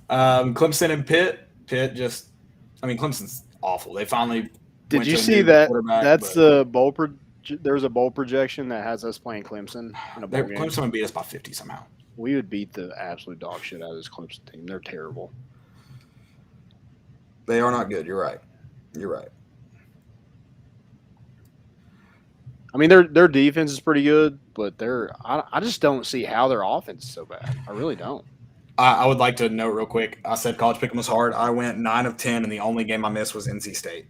Clemson and Pitt. Clemson's awful. They finally. Did you see that? That's the bowl. There's a bowl projection that has us playing Clemson in a bowl game. Clemson would beat us by 50 somehow. We would beat the absolute dog shit out of this Clemson team. They're terrible. They are not good. You're right. I mean, their defense is pretty good, but I just don't see how their offense is so bad. I really don't. I would like to note real quick. I said college pick'em was hard. I went 9 of 10, and the only game I missed was NC State.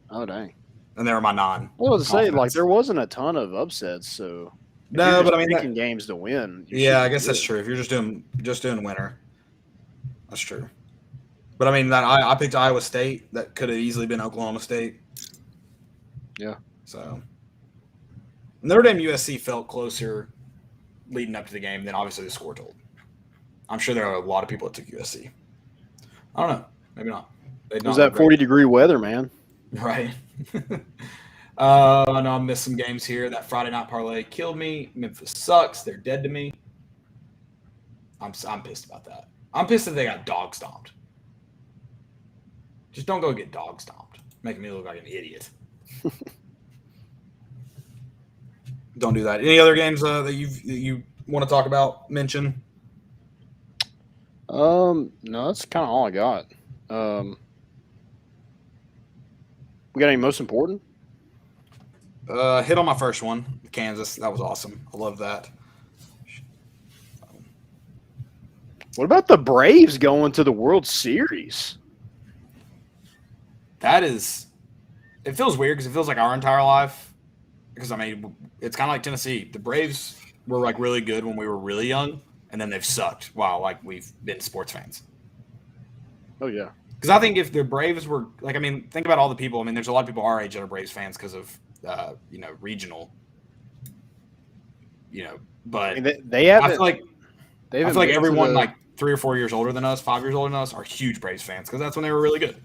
Oh dang! And they were my non. I was to say like there wasn't a ton of upsets, so no, but I mean picking games to win. Yeah, I guess that's true. If you're just doing winner, that's true. But I mean that I picked Iowa State. That could have easily been Oklahoma State. Yeah. So Notre Dame USC felt closer leading up to the game than obviously the score told. I'm sure there are a lot of people that took USC. I don't know. Maybe not. It was that 40-degree weather, man. Right. I know I missed some games here. That Friday night parlay killed me. Memphis sucks. They're dead to me. I'm pissed about that. I'm pissed that they got dog stomped. Just don't go get dog stomped. Making me look like an idiot. Don't do that. Any other games that you want to talk about, mention? No, that's kind of all I got. We got any most important? Hit on my first one, Kansas. That was awesome. I love that. What about the Braves going to the World Series? It feels weird because it feels like our entire life. Because, I mean, it's kind of like Tennessee. The Braves were, like, really good when we were really young, and then they've sucked while, like, we've been sports fans. Oh, yeah. Because I think if the Braves were – like, I mean, think about all the people. I mean, there's a lot of people our age that are Braves fans because of, regional, But I mean, they haven't – I feel like everyone, like, 3 or 4 years older than us, 5 years older than us, are huge Braves fans because that's when they were really good.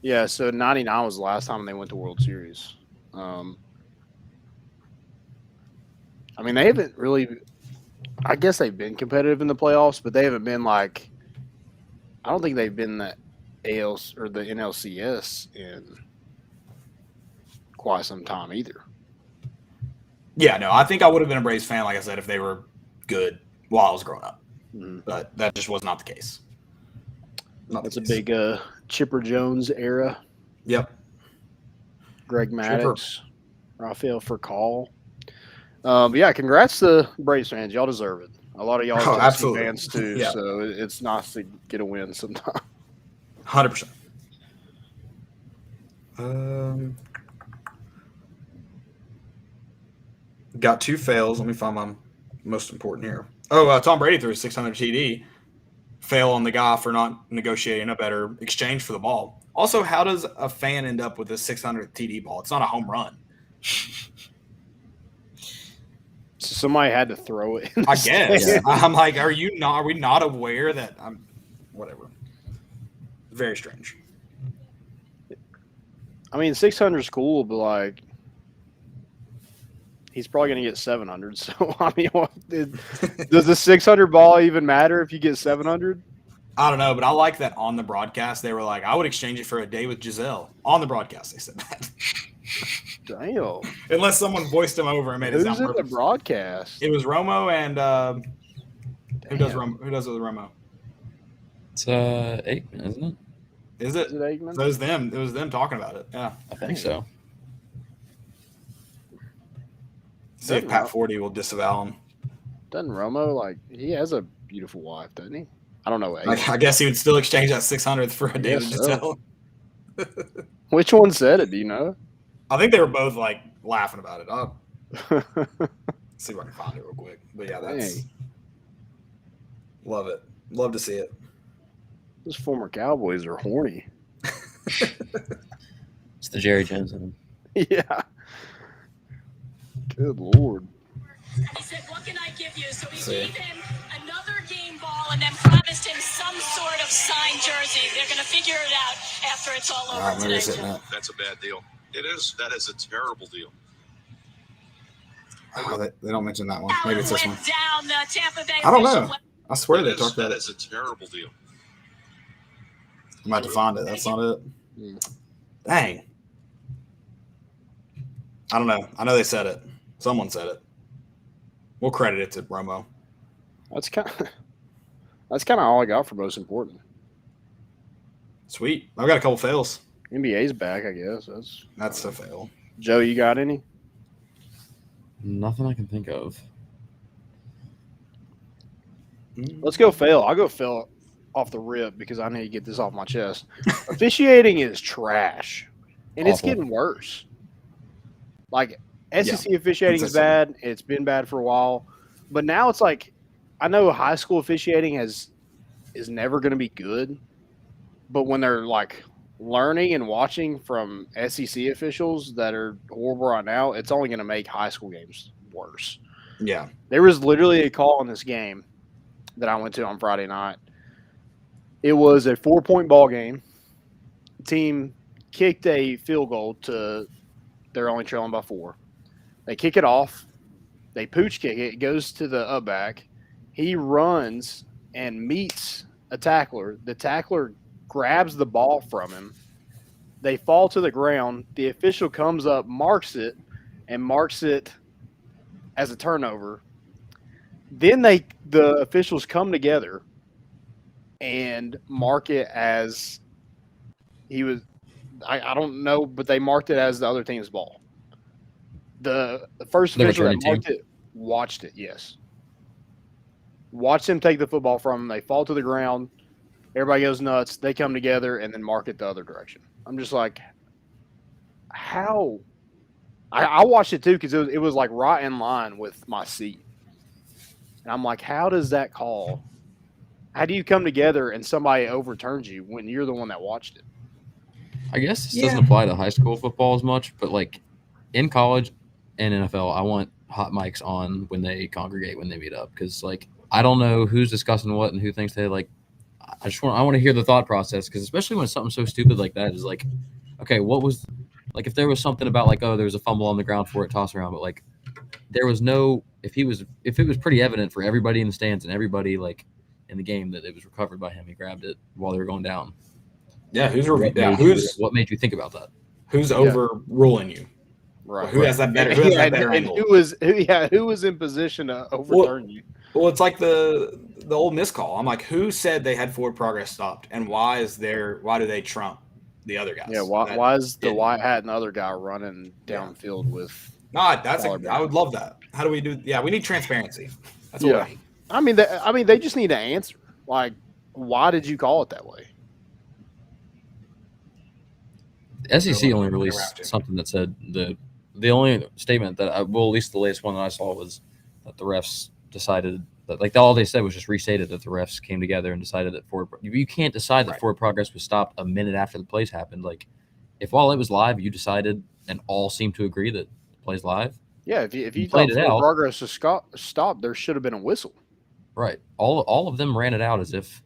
Yeah, so 99 was the last time they went to World Series. I mean, they haven't really – I guess they've been competitive in the playoffs, but they haven't been like – I don't think they've been the AL or the NLCS in quite some time either. Yeah, no, I think I would have been a Braves fan, like I said, if they were good while I was growing up. Mm-hmm. But that just was not the case. That's a big Chipper Jones era. Yep. Greg Maddux, Rafael Furcal. But yeah, congrats to Braves fans. Y'all deserve it. A lot of y'all are Tennessee fans too, yeah. So it's nice to get a win sometime. 100%. Got 2 fails. Let me find my most important here. Oh, Tom Brady threw a 600 TD. Fail on the guy for not negotiating a better exchange for the ball. Also, how does a fan end up with a 600 TD ball? It's not a home run. So somebody had to throw it. I guess. Yeah. I'm like, are we not aware that whatever. Very strange. I mean, 600 is cool, but like, he's probably going to get 700. So, I mean, does the 600 ball even matter if you get 700? I don't know, but I like that on the broadcast. They were like, I would exchange it for a day with Giselle. On the broadcast, they said that. Damn. Unless someone voiced him over and made it sound perfect. Who's in the broadcast? It was Romo and who does it with Romo? It's Aikman, isn't it? Is it? Is it Aikman? So it was them talking about it. Yeah. I think so. See if Pat 40 will disavow him. Doesn't Romo, he has a beautiful wife, doesn't he? I don't know. I guess he would still exchange that 600th for a day with Giselle. Which one said it? Do you know? I think they were both laughing about it. I'll see if I can find it real quick. But yeah, love it. Love to see it. Those former Cowboys are horny. It's the Jerry Jones in him. Yeah. Good Lord. He said, what can I give you? So he gave him another game ball and then promised him some sort of signed jersey. They're going to figure it out after it's all over today. That's a bad deal. It is. That is a terrible deal. Oh, they don't mention that one. Maybe it's this one. Down the Tampa Bay I don't know. I swear they talked about it. That is a terrible deal. I'm about to find it. That's not it. Dang. I don't know. I know they said it. Someone said it. We'll credit it to Romo. That's kind of all I got for most important. Sweet. I've got a couple fails. NBA's back, I guess. That's a fail. Joe, you got any? Nothing I can think of. Let's go fail. I'll go fail off the rip because I need to get this off my chest. Officiating is trash, and Awful. It's getting worse. SEC officiating is bad. It's been bad for a while, but now it's I know high school officiating is never going to be good, but when they're learning and watching from SEC officials that are horrible right now, it's only going to make high school games worse. Yeah. There was literally a call in this game that I went to on Friday night. It was a 4-point ball game. team kicked a field goal to they're only trailing by 4. They kick it off. They pooch kick it. It goes to the up back. He runs and meets a tackler. The tackler grabs the ball from him. They fall to the ground. The official comes up, marks it as a turnover. Then the officials come together and mark it as he was – I don't know, but they marked it as the other team's ball. The first official that marked it watched it, yes. Watched him take the football from him. They fall to the ground. Everybody goes nuts. They come together and then mark it the other direction. I'm just like, how? I watched it too because it was like right in line with my seat. And I'm like, how does that call? How do you come together and somebody overturns you when you're the one that watched it? I guess this doesn't apply to high school football as much, but like in college and NFL, I want hot mics on when they congregate, when they meet up, because like I don't know who's discussing what and who thinks they like. I want to hear the thought process, because especially when something so stupid like that is like, okay, what was like if there was something about like, oh, there was a fumble on the ground for it, toss around, but like there was no if it was pretty evident for everybody in the stands and everybody like in the game that it was recovered by him, he grabbed it while they were going down. Yeah, what made you think about that? Who's overruling you? Right. Who has that better? Who has that better angle? Who was in position to overturn you? Well, it's like the old miscall. I'm like, who said they had forward progress stopped, and why do they trump the other guys? Yeah, why is the white hat and the other guy running downfield with? I would love that. How do we do? Yeah, we need transparency. That's what we need. I mean, they just need to answer. Like, why did you call it that way? The SEC only released something that said the only statement that at least the latest one that I saw was that the refs decided that, like, all they said was just restated that the refs came together and decided that you can't decide that forward progress was stopped a minute after the plays happened. Like, if while it was live, you decided and all seemed to agree that the play's live. Yeah, if you thought forward progress was stopped, there should have been a whistle. Right. All of them ran it out as if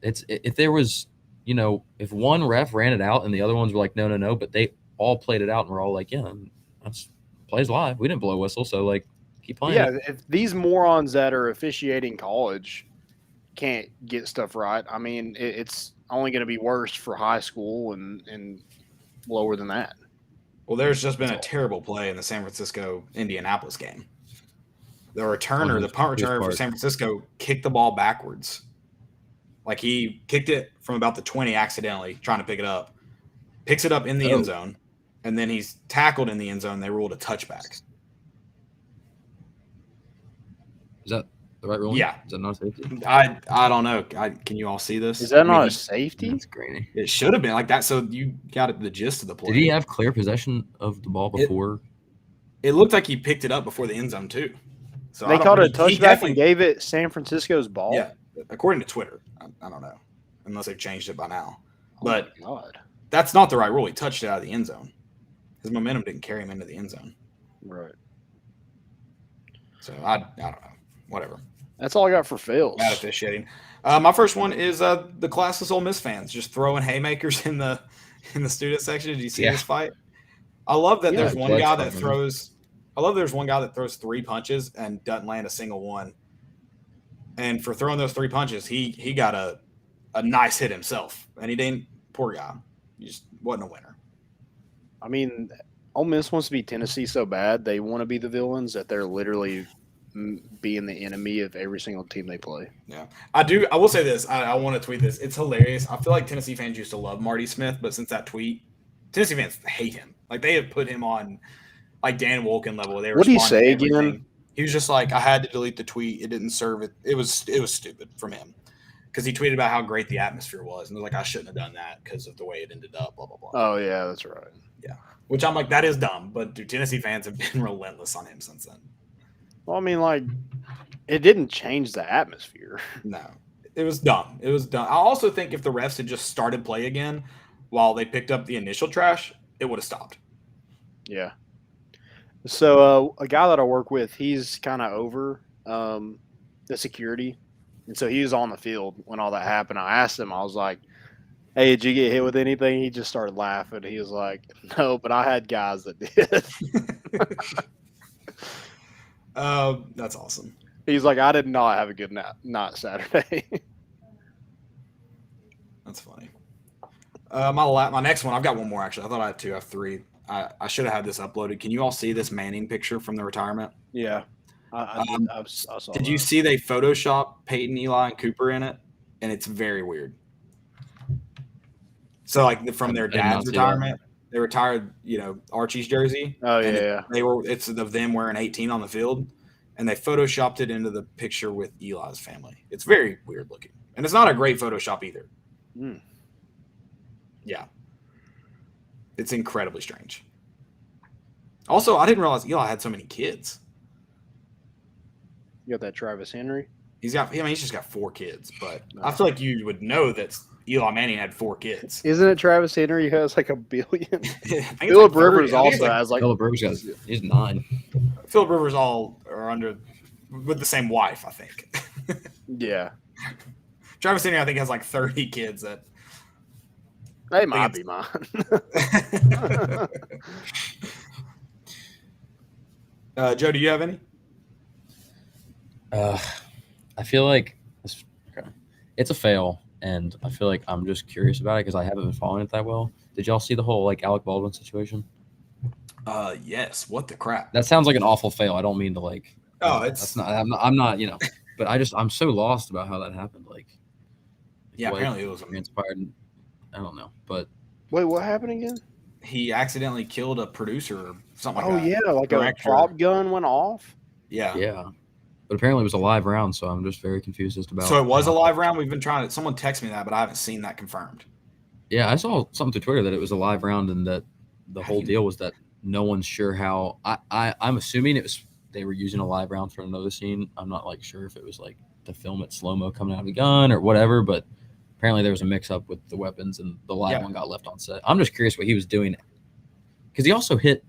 there was, if one ref ran it out and the other ones were like, no, but they all played it out and we're all like, yeah, that's plays live. We didn't blow a whistle, so like keep playing. Yeah, if these morons that are officiating college can't get stuff right, I mean, it's only going to be worse for high school and lower than that. Well, there's just been a terrible play in the San Francisco-Indianapolis game. The punt returner for San Francisco kicked the ball backwards. Like, he kicked it from about the 20 accidentally, trying to pick it up. Picks it up in the end zone, and then he's tackled in the end zone. They ruled a touchback. Is that the right ruling? Yeah. Is that not a safety? I don't know. Can you all see this? Is that not a safety? That's grainy. It should have been like that. So you got the gist of the play. Did he have clear possession of the ball before? It looked like he picked it up before the end zone too. So they called it a touchback and gave it San Francisco's ball? Yeah, according to Twitter. I don't know, unless they've changed it by now. But that's not the right rule. He touched it out of the end zone. His momentum didn't carry him into the end zone. Right. So I don't know. Whatever. That's all I got for fails. Bad officiating. My first one is the classless Ole Miss fans just throwing haymakers in the student section. Did you see this fight? I love that there's one guy that throws. I love there's one guy that throws 3 punches and doesn't land a single one. And for throwing those 3 punches, he got a nice hit himself, and he didn't. Poor guy. He just wasn't a winner. I mean, Ole Miss wants to be Tennessee so bad. They want to be the villains that they're literally being the enemy of every single team they play. Yeah, I do. I will say this. I want to tweet this. It's hilarious. I feel like Tennessee fans used to love Marty Smith, but since that tweet, Tennessee fans hate him. Like, they have put him on like Dan Wolken level. What did he say again? He was just like, I had to delete the tweet. It didn't serve it. It was stupid from him, because he tweeted about how great the atmosphere was, and was like, I shouldn't have done that because of the way it ended up. Blah blah blah. Oh yeah, that's right. Yeah, which I'm like, that is dumb. But Tennessee fans have been relentless on him since then. Well, I mean, like, it didn't change the atmosphere. No, it was dumb. It was dumb. I also think if the refs had just started play again while they picked up the initial trash, it would have stopped. Yeah. So a guy that I work with, he's kind of over the security. And so he was on the field when all that happened. I asked him, I was like, Hey, did you get hit with anything? He just started laughing. He was like, no, but I had guys that did. That's awesome. He's like, I did not have a good night Saturday. That's funny. My next one, I've got one more actually. I thought I had two. I have three. I should have had this uploaded. Can you all see this Manning picture from the retirement? Yeah. I saw Did you see they Photoshop Peyton, Eli, and Cooper in it? And it's very weird. So like from their dad's retirement, they retired, Archie's jersey. Oh yeah. It's of them wearing 18 on the field, and they Photoshopped it into the picture with Eli's family. It's very weird looking. And it's not a great Photoshop either. Mm. Yeah. It's incredibly strange. Also, I didn't realize Eli had so many kids. You got that Travis Henry? He's just got 4 kids, but I feel like you would know that Eli Manning had 4 kids. Isn't it Travis Henry who has like $1 billion? Philip Rivers also has like Philip Rivers he's 9. Philip Rivers all are under with the same wife, I think. Yeah. Travis Henry, I think, has like 30 kids that they might be mine. Joe, do you have any? I feel like it's a fail, and I feel like I'm just curious about it because I haven't been following it that well. Did y'all see the whole like Alec Baldwin situation? Yes. What the crap? That sounds like an awful fail. I don't mean to like. Oh, that's not. I'm not. But I'm so lost about how that happened. Like yeah, apparently it was inspired. I don't know, but wait, what happened again? He accidentally killed a producer or something like that. Oh yeah, like Director. a prop gun went off. Yeah. Yeah. But apparently it was a live round, so I'm just very confused as to about. So it was a live round. We've been trying to. Someone texted me that, but I haven't seen that confirmed. Yeah, I saw something to Twitter that it was a live round, and that the whole deal was that no one's sure how. I'm assuming it was they were using a live round for another scene. I'm not like sure if it was like to film it slow mo coming out of the gun or whatever, but apparently there was a mix up with the weapons, and the live one got left on set. I'm just curious what he was doing because he also hit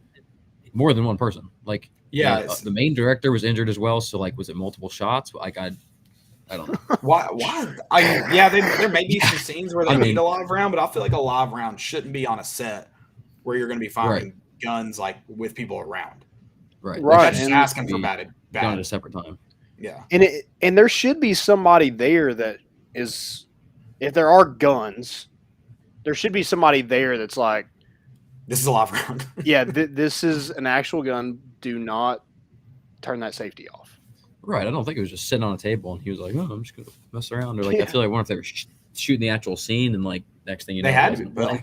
more than one person. Like. Yeah, the main director was injured as well. So, like, was it multiple shots? Like, I don't know. Why? There may be some scenes where they need a live round, but I feel like a live round shouldn't be on a set where you're going to be firing guns like with people around. Right. That's just asking for bad. Done at a separate time. Yeah. And there should be somebody there that is, if there are guns, there should be somebody there that's like, this is a live round. Yeah, this is an actual gun. Do not turn that safety off. Right. I don't think it was just sitting on a table and he was like, "Oh, I'm just gonna mess around." Or like, I feel like one if they were shooting the actual scene and like next thing you know, they had to. But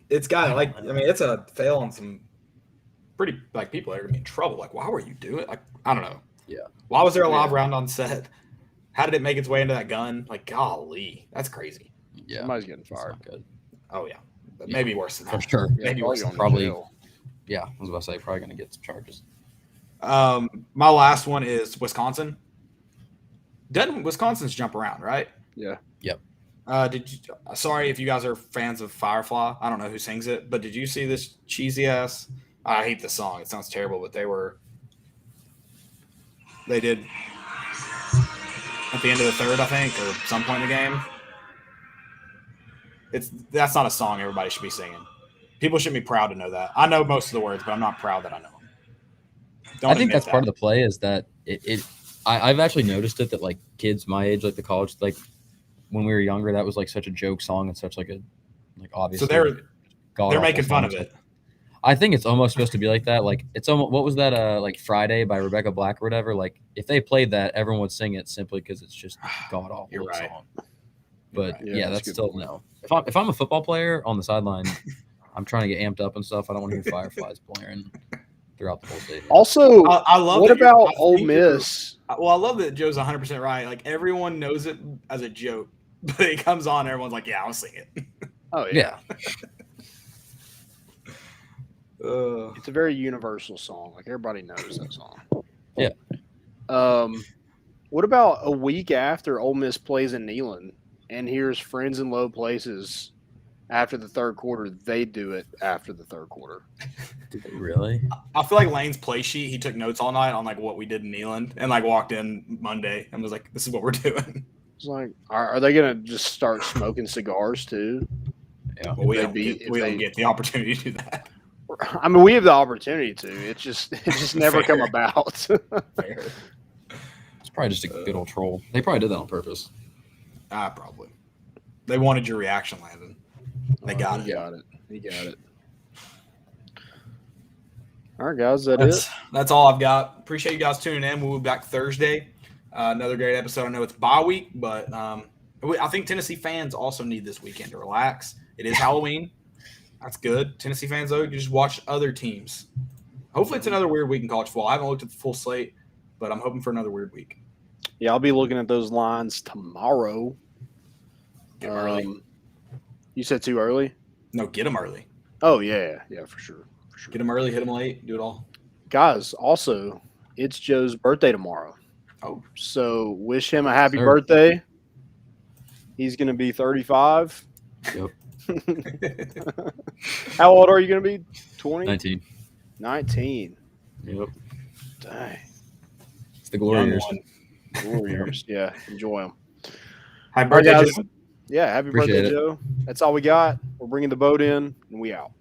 it's got it's a fail on some pretty like people that are gonna be in trouble. Like, why were you doing it? Like, I don't know. Yeah. Why was there a live round on set? How did it make its way into that gun? Like, golly, that's crazy. Yeah. Somebody's getting fired. Good. Oh yeah. But maybe worse than that. For sure. Maybe worse than probably. Yeah, I was about to say probably going to get some charges. My last one is Wisconsin. Doesn't Wisconsin's jump around, right? Yeah. Yep. Sorry if you guys are fans of Firefly. I don't know who sings it, but did you see this cheesy ass? I hate the song. It sounds terrible, but they did at the end of the third, I think, or some point in the game. That's not a song everybody should be singing. People should be proud to know that. I know most of the words, but I'm not proud that I know them. I think that's part of the play is that I've actually noticed it that like kids my age, like the college, like when we were younger, that was like such a joke song and such like a obviously. So they're making fun of it. I think it's almost supposed to be like that. Like it's almost what was that? Like Friday by Rebecca Black or whatever. Like if they played that, everyone would sing it simply because it's just god awful song. But right. yeah, that's still no. If I'm a football player on the sideline. I'm trying to get amped up and stuff. I don't want to hear Fireflies blaring throughout the whole stadium. Also, I love what about Ole Miss? Well, I love that Joe's 100% right. Like everyone knows it as a joke, but it comes on, everyone's like, "Yeah, I'll sing it." Oh yeah. Yeah. It's a very universal song. Like everybody knows that song. Yeah. What about a week after Ole Miss plays in Neyland and here's Friends in Low Places? After the third quarter, they do it after the third quarter. Did they really? I feel like Lane's play sheet, he took notes all night on like what we did in Neyland and like walked in Monday and was like, this is what we're doing. It's like, are they going to just start smoking cigars too? Yeah. Well, we don't get the opportunity to do that. I mean, we have the opportunity to. It just never come about. Fair. It's probably just a good old troll. They probably did that on purpose. Probably. They wanted your reaction, Landon. They got it. He got it. All right, guys, that's it. That's all I've got. Appreciate you guys tuning in. We'll be back Thursday. Another great episode. I know it's bye week, but I think Tennessee fans also need this weekend to relax. It is Halloween. That's good. Tennessee fans, though, you just watch other teams. Hopefully it's another weird week in college football. I haven't looked at the full slate, but I'm hoping for another weird week. Yeah, I'll be looking at those lines tomorrow. Get them early. You said too early? No, get them early. Oh, yeah, for sure. Get them early, hit them late, do it all. Guys, also, it's Joe's birthday tomorrow. Oh. So wish him a happy birthday. He's going to be 35. Yep. How old are you going to be? 20? 19. 19. Yep. Dang. It's the glory years. Glory years. Yeah, enjoy them. Happy birthday, guys. Joe. Yeah, happy Appreciate birthday, it. Joe. That's all we got. We're bringing the boat in, and we out.